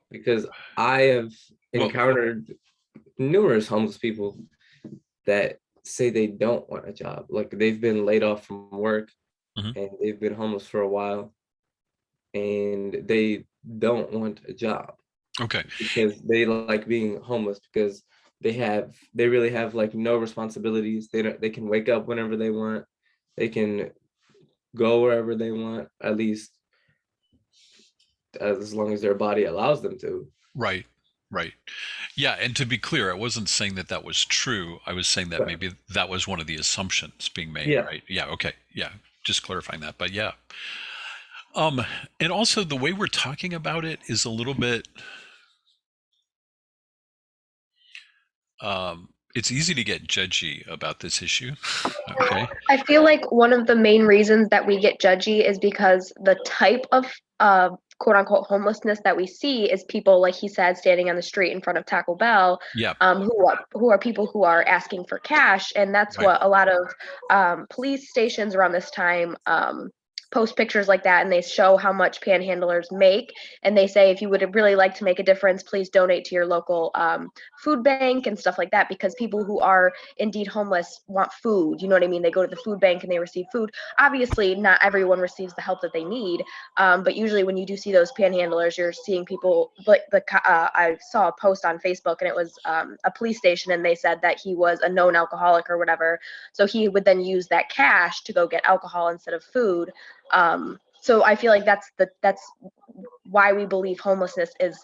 because I have encountered numerous homeless people that say they don't want a job. Like, they've been laid off from work and they've been homeless for a while and they don't want a job. Okay. Because they like being homeless, because they really have like no responsibilities. They can wake up whenever they want. They can go wherever they want, at least as long as their body allows them to. Right. Yeah, and to be clear, I wasn't saying that was true. I was saying that maybe that was one of the assumptions being made, right? Yeah, okay. Yeah, just clarifying that. But yeah. And also the way we're talking about it is a little bit it's easy to get judgy about this issue. Okay. I feel like one of the main reasons that we get judgy is because the type of quote unquote homelessness that we see is people, like he said, standing on the street in front of Taco Bell, who are people who are asking for cash. And that's what a lot of police stations around this time post pictures like that, and they show how much panhandlers make, and they say, if you would really like to make a difference, please donate to your local food bank and stuff like that, because people who are indeed homeless want food. You know what I mean? They go to the food bank and they receive food. Obviously not everyone receives the help that they need, but usually when you do see those panhandlers, you're seeing people like I saw a post on Facebook, and it was a police station, and they said that he was a known alcoholic or whatever, so he would then use that cash to go get alcohol instead of food. So I feel like that's why we believe homelessness is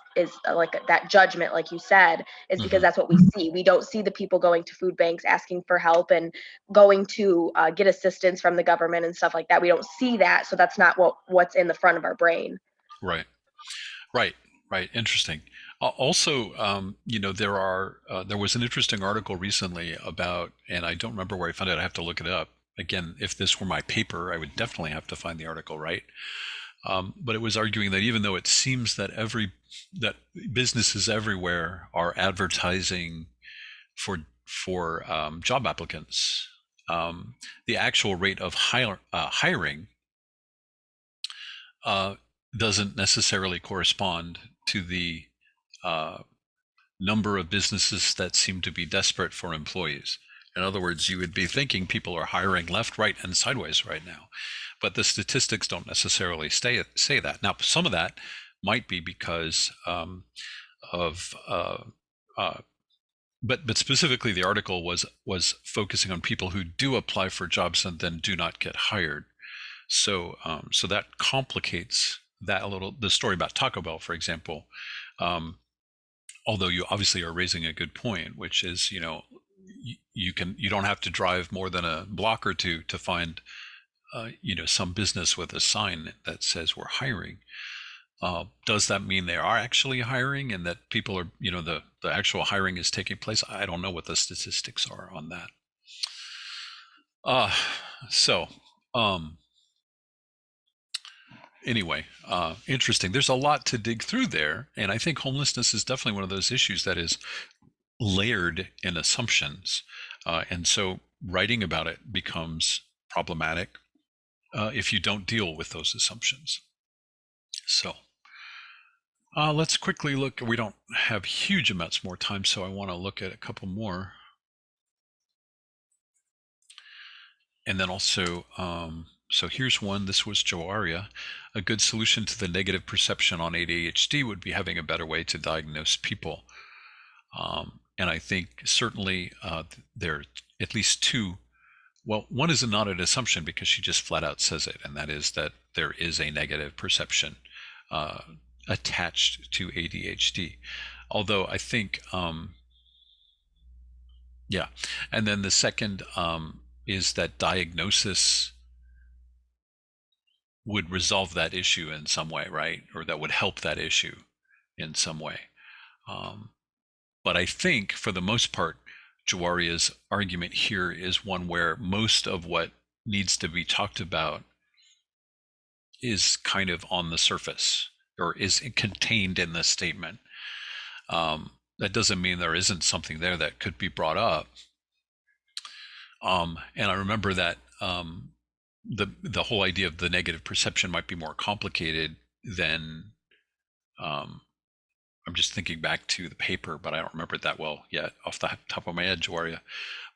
like that judgment, like you said, is because that's what we see. We don't see the people going to food banks asking for help and going to get assistance from the government and stuff like that. We don't see that, so that's not what's in the front of our brain. Right. Interesting. Also, there was an interesting article recently about, and I don't remember where I found it. I have to look it up. Again, if this were my paper, I would definitely have to find the article, right? But it was arguing that even though it seems that businesses everywhere are advertising for job applicants, the actual rate of hiring doesn't necessarily correspond to the number of businesses that seem to be desperate for employees. In other words, you would be thinking people are hiring left, right, and sideways right now. But the statistics don't necessarily say that. Now, some of that might be because but specifically the article was focusing on people who do apply for jobs and then do not get hired. So that complicates that a little. The story about Taco Bell, for example, although you obviously are raising a good point, which is, you don't have to drive more than a block or two to find some business with a sign that says we're hiring. Does that mean they are actually hiring and that people are, the actual hiring is taking place? I don't know what the statistics are on that. anyway, interesting. There's a lot to dig through there. And I think homelessness is definitely one of those issues that is layered in assumptions. And so writing about it becomes problematic if you don't deal with those assumptions. So let's quickly look. We don't have huge amounts more time, so I want to look at a couple more. And then also, so here's one. This was Joaria. A good solution to the negative perception on ADHD would be having a better way to diagnose people. And I think certainly there are at least two. Well, one is not an assumption because she just flat out says it, and that is that there is a negative perception attached to ADHD. Although I think, yeah. And then the second is that diagnosis would resolve that issue in some way, right? Or that would help that issue in some way. But I think for the most part, Jawaria's argument here is one where most of what needs to be talked about is kind of on the surface or is contained in the statement. That doesn't mean there isn't something there that could be brought up. And I remember that the whole idea of the negative perception might be more complicated than I'm just thinking back to the paper, but I don't remember it that well yet off the top of my head, Joaria.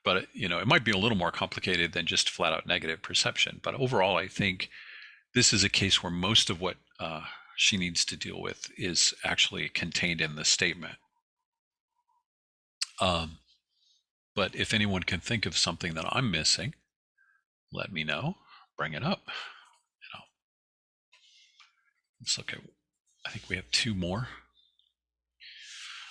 But it might be a little more complicated than just flat out negative perception. But overall, I think this is a case where most of what she needs to deal with is actually contained in the statement. But if anyone can think of something that I'm missing, let me know. Bring it up. Let's look at. I think we have two more.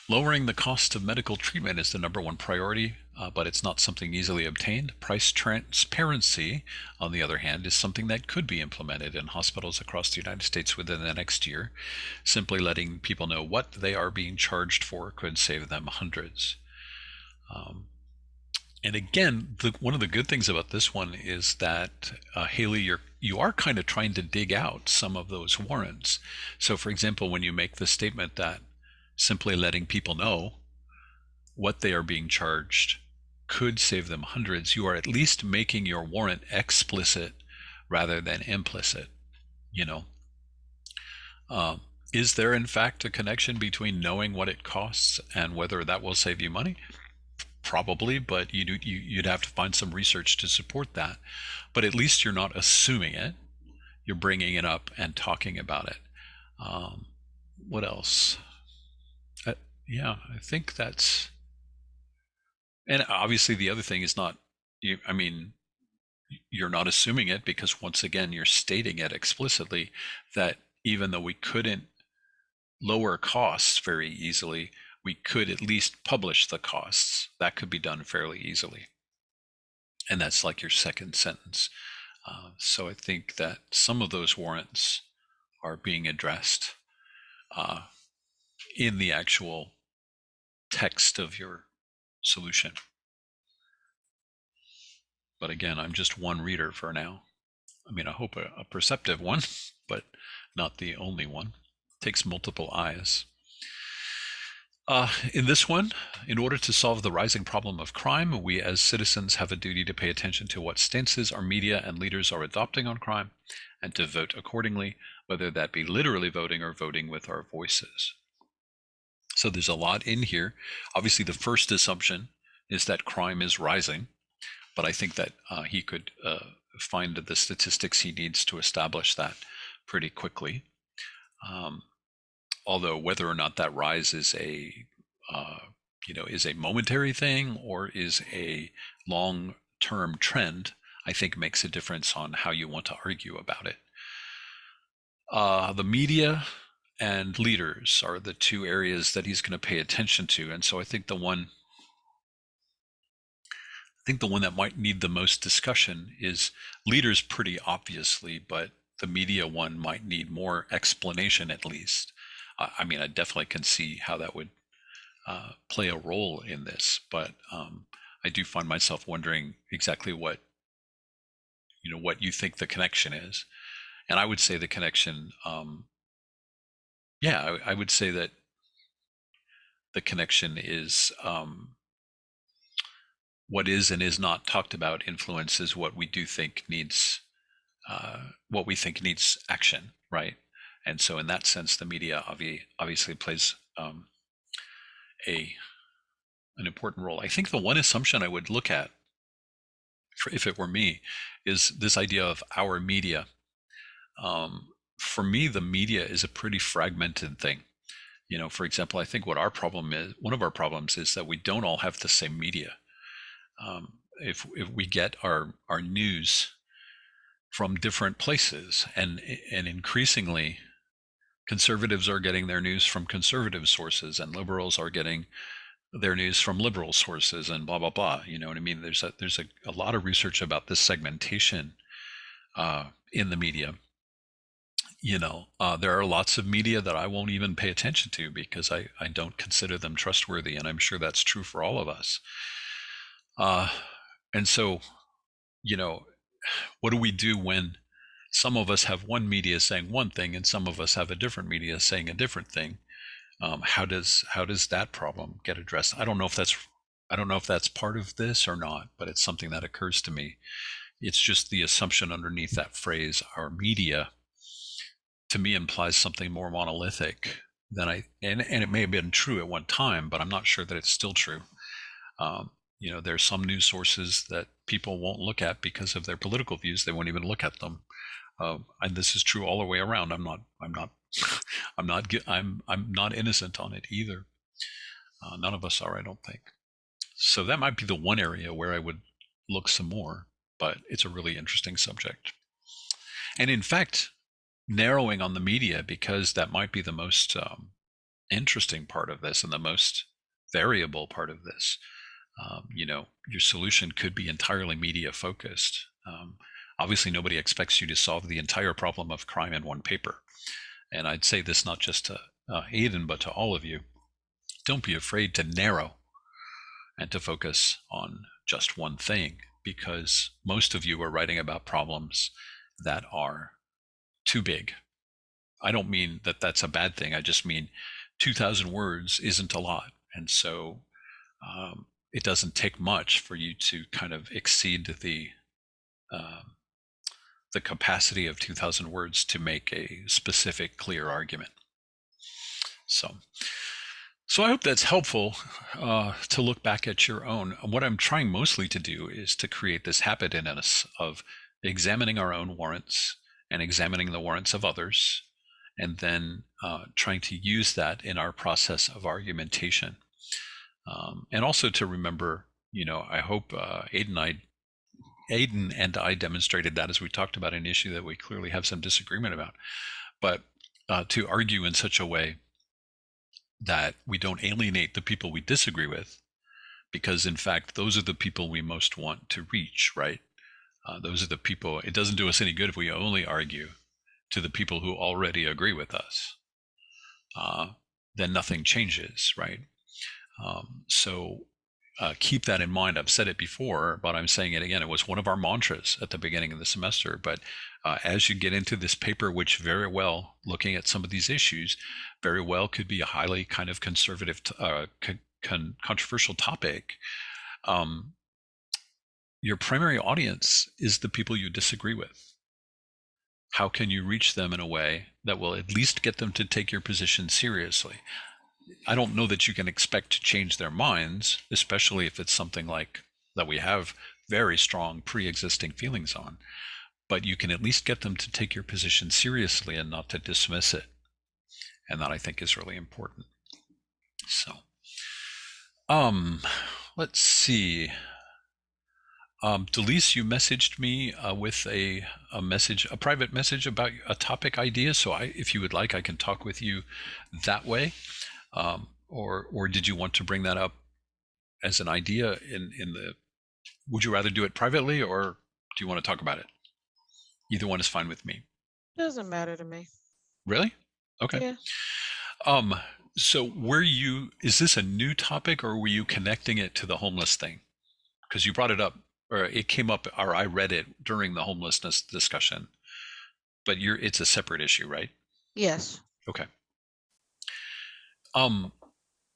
Lowering the cost of medical treatment is the #1 priority, but it's not something easily obtained. Price transparency, on the other hand, is something that could be implemented in hospitals across the United States within the next year. Simply letting people know what they are being charged for could save them hundreds. And again, one of the good things about this one is that, Haley, you are kind of trying to dig out some of those warrants. So, for example, when you make the statement that simply letting people know what they are being charged could save them hundreds, you are at least making your warrant explicit rather than implicit. Is there in fact a connection between knowing what it costs and whether that will save you money? Probably, but you'd have to find some research to support that. But at least you're not assuming it. You're bringing it up and talking about it. What else? Yeah, I think that's, and obviously the other thing is not, you're not assuming it because once again, you're stating it explicitly that even though we couldn't lower costs very easily, we could at least publish the costs. That could be done fairly easily. And that's like your second sentence. So I think that some of those warrants are being addressed in the actual text of your solution. But again, I'm just one reader for now. I hope a perceptive one, but not the only one. It takes multiple eyes. In this one, in order to solve the rising problem of crime, we as citizens have a duty to pay attention to what stances our media and leaders are adopting on crime and to vote accordingly, whether that be literally voting or voting with our voices. So there's a lot in here. Obviously, the first assumption is that crime is rising, but I think that he could find the statistics he needs to establish that pretty quickly. Although whether or not that rise is a momentary thing or is a long-term trend, I think makes a difference on how you want to argue about it. The media and leaders are the two areas that he's going to pay attention to, and so I think the one that might need the most discussion is leaders, pretty obviously, but the media one might need more explanation at least. I definitely can see how that would play a role in this, but I do find myself wondering exactly what you think the connection is. And I would say the connection, yeah, I would say that the connection is what is and is not talked about influences what we do think needs, what we think needs action, right? And so in that sense, the media obviously plays an important role. I think the one assumption I would look at, if it were me, is this idea of our media. For me, the media is a pretty fragmented thing. You know, for example, I think what our problem is, one of our problems is that we don't all have the same media. If we get our news from different places, and increasingly conservatives are getting their news from conservative sources, and liberals are getting their news from liberal sources, and blah blah blah. You know what I mean? There's a lot of research about this segmentation in the media. You know, there are lots of media that I won't even pay attention to because I don't consider them trustworthy, and I'm sure that's true for all of us. And so, you know, what do we do when some of us have one media saying one thing and some of us have a different media saying a different thing? How does that problem get addressed? I don't know if that's part of this or not, but it's something that occurs to me. It's just the assumption underneath that phrase, our media, to me implies something more monolithic than and it may have been true at one time, but I'm not sure that it's still true. You know, there's some news sources that people won't look at because of their political views. They won't even look at them. And this is true all the way around. I'm not innocent on it either. None of us are, I don't think. So that might be the one area where I would look some more, but it's a really interesting subject. And in fact, narrowing on the media, because that might be the most interesting part of this and the most variable part of this. You know, your solution could be entirely media focused. Obviously, nobody expects you to solve the entire problem of crime in one paper. And I'd say this not just to Aiden, but to all of you. Don't be afraid to narrow and to focus on just one thing, because most of you are writing about problems that are too big. I don't mean that that's a bad thing. I just mean 2,000 words isn't a lot. And so it doesn't take much for you to kind of exceed the capacity of 2,000 words to make a specific, clear argument. So I hope that's helpful to look back at your own. What I'm trying mostly to do is to create this habit in us of examining our own warrants and examining the warrants of others, and then trying to use that in our process of argumentation. And also to remember, you know, I hope Aiden and I demonstrated that as we talked about an issue that we clearly have some disagreement about, but to argue in such a way that we don't alienate the people we disagree with, because in fact, those are the people we most want to reach, right? Those are the people. It doesn't do us any good if we only argue to the people who already agree with us. Then nothing changes, right? So keep that in mind. I've said it before, but I'm saying it again. It was one of our mantras at the beginning of the semester. But as you get into this paper, which very well, looking at some of these issues, very well could be a highly kind of conservative, controversial topic, your primary audience is the people you disagree with. How can you reach them in a way that will at least get them to take your position seriously? I don't know that you can expect to change their minds, especially if it's something like that we have very strong pre-existing feelings on, but you can at least get them to take your position seriously and not to dismiss it. And that, I think, is really important. So, let's see. Delise, you messaged me with a private message about a topic idea. So if you would like, I can talk with you that way. Or did you want to bring that up as an idea would you rather do it privately, or do you want to talk about it? Either one is fine with me. Doesn't matter to me. Really? Okay. Yeah. So is this a new topic, or were you connecting it to the homeless thing? Because you brought it up, or it came up, or I read it during the homelessness discussion. but it's a separate issue, right? Yes. Okay.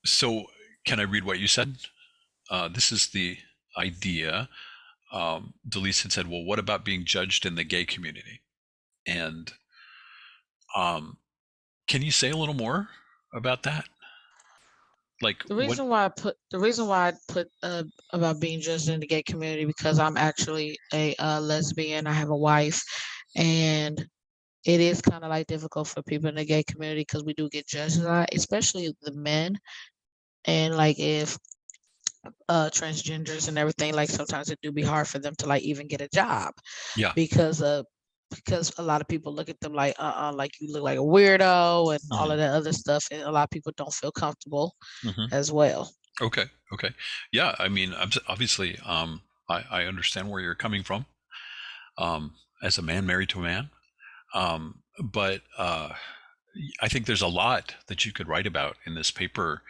So can I read what you said? This is the idea. Delise had said, well, what about being judged in the gay community? And can you say a little more about that? Like The reason why I put about being judged in the gay community, because I'm actually a lesbian. I have a wife, and it is kind of like difficult for people in the gay community because we do get judged a lot, especially the men. And like if transgenders and everything, like sometimes it do be hard for them to like even get a job Yeah. because a lot of people look at them like like you look like a weirdo and all of that other stuff, and a lot of people don't feel comfortable as well. Okay. Yeah, I mean, obviously, I understand where you're coming from, as a man married to a man. But I think there's a lot that you could write about in this paper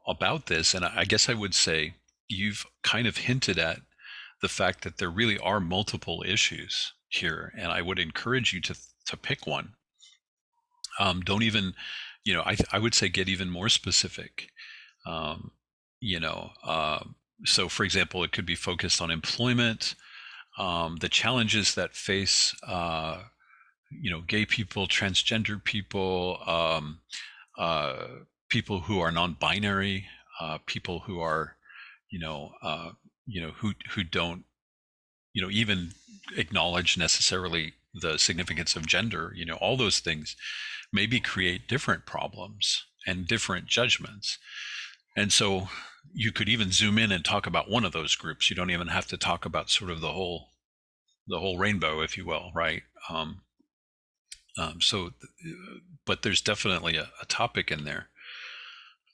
about this. And I guess I would say you've kind of hinted at the fact that there really are multiple issues here. And I would encourage you to pick one. Don't even, I would say get even more specific. Um, so for example, it could be focused on employment, the challenges that face gay people, transgender people, people who are non-binary, people who are, who don't, even acknowledge necessarily the significance of gender. All those things maybe create different problems and different judgments. And so you could even zoom in and talk about one of those groups. You don't even have to talk about sort of the whole rainbow, if you will, right? But there's definitely a topic in there.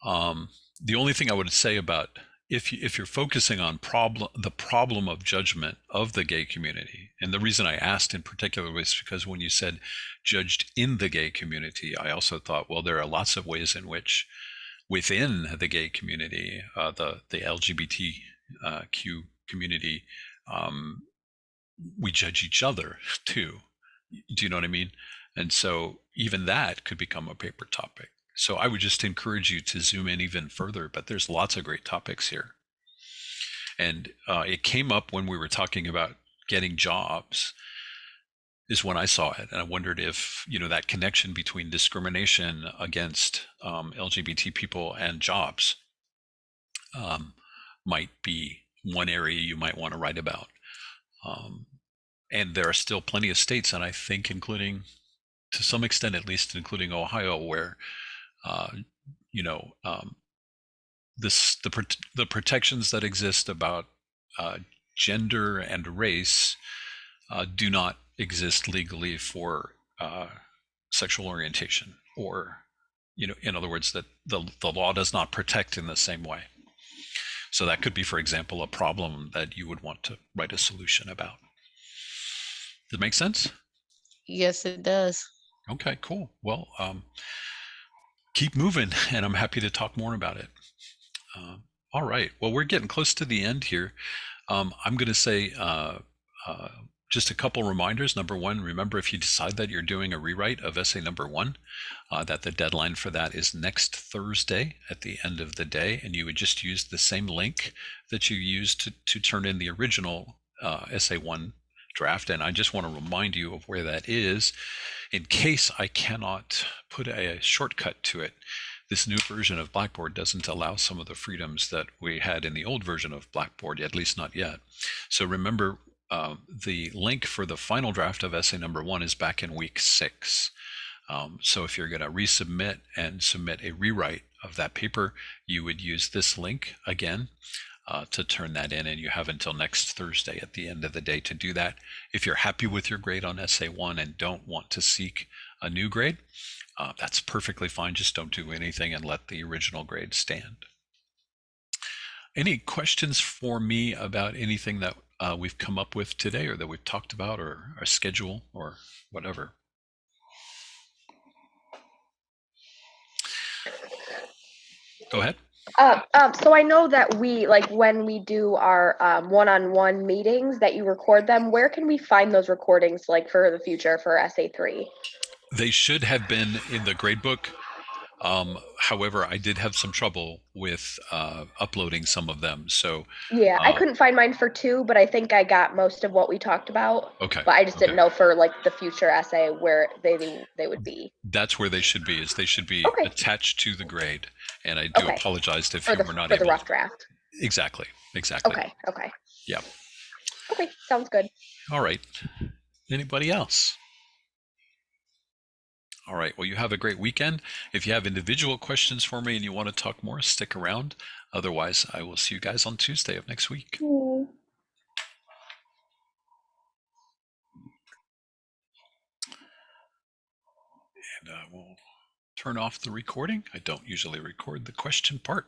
The only thing I would say about if you're focusing on the problem of judgment of the gay community, and the reason I asked in particular was because when you said judged in the gay community, I also thought, well, there are lots of ways in which within the gay community, the LGBTQ community, we judge each other too. Do you know what I mean? And so even that could become a paper topic. So I would just encourage you to zoom in even further, but there's lots of great topics here. And it came up when we were talking about getting jobs is when I saw it. And I wondered if, that connection between discrimination against LGBT people and jobs might be one area you might want to write about. And there are still plenty of states, and I think including, to some extent at least, including Ohio, where the protections that exist about gender and race do not exist legally for sexual orientation, or in other words, that the law does not protect in the same way. So that could be, for example, a problem that you would want to write a solution about. Does it make sense? Yes, it does. Okay, cool. Well, keep moving, and I'm happy to talk more about it. All right. Well, we're getting close to the end here. I'm going to say just a couple reminders. Number one, remember, if you decide that you're doing a rewrite of essay number one, that the deadline for that is next Thursday at the end of the day, and you would just use the same link that you used to turn in the original essay one draft. And I just want to remind you of where that is in case I cannot put a shortcut to it. This new version of Blackboard doesn't allow some of the freedoms that we had in the old version of Blackboard, at least not yet. So remember, the link for the final draft of essay number one is back in week 6. So if you're going to resubmit and submit a rewrite of that paper, you would use this link again to turn that in, and you have until next Thursday at the end of the day to do that. If you're happy with your grade on essay one and don't want to seek a new grade, that's perfectly fine. Just don't do anything and let the original grade stand. Any questions for me about anything that we've come up with today, or that we've talked about, or our schedule, or whatever? Go ahead. So I know that we, like, when we do our one-on-one meetings, that you record them. Where can we find those recordings, like, for the future for SA3? They should have been in the gradebook. However, I did have some trouble with uploading some of them. So Yeah, I couldn't find mine for 2, but I think I got most of what we talked about. okay, But I just didn't okay. know for, like, the future essay where they would be. That's where they should be. Is they should be Okay. attached to the grade. And I do Okay. apologize if For you the were not for the able. rough draft. Exactly. Okay. Yeah. Okay, sounds good. All right. Anybody else? All right. Well, you have a great weekend. If you have individual questions for me and you want to talk more, stick around. Otherwise, I will see you guys on Tuesday of next week. And we'll turn off the recording. I don't usually record the question part.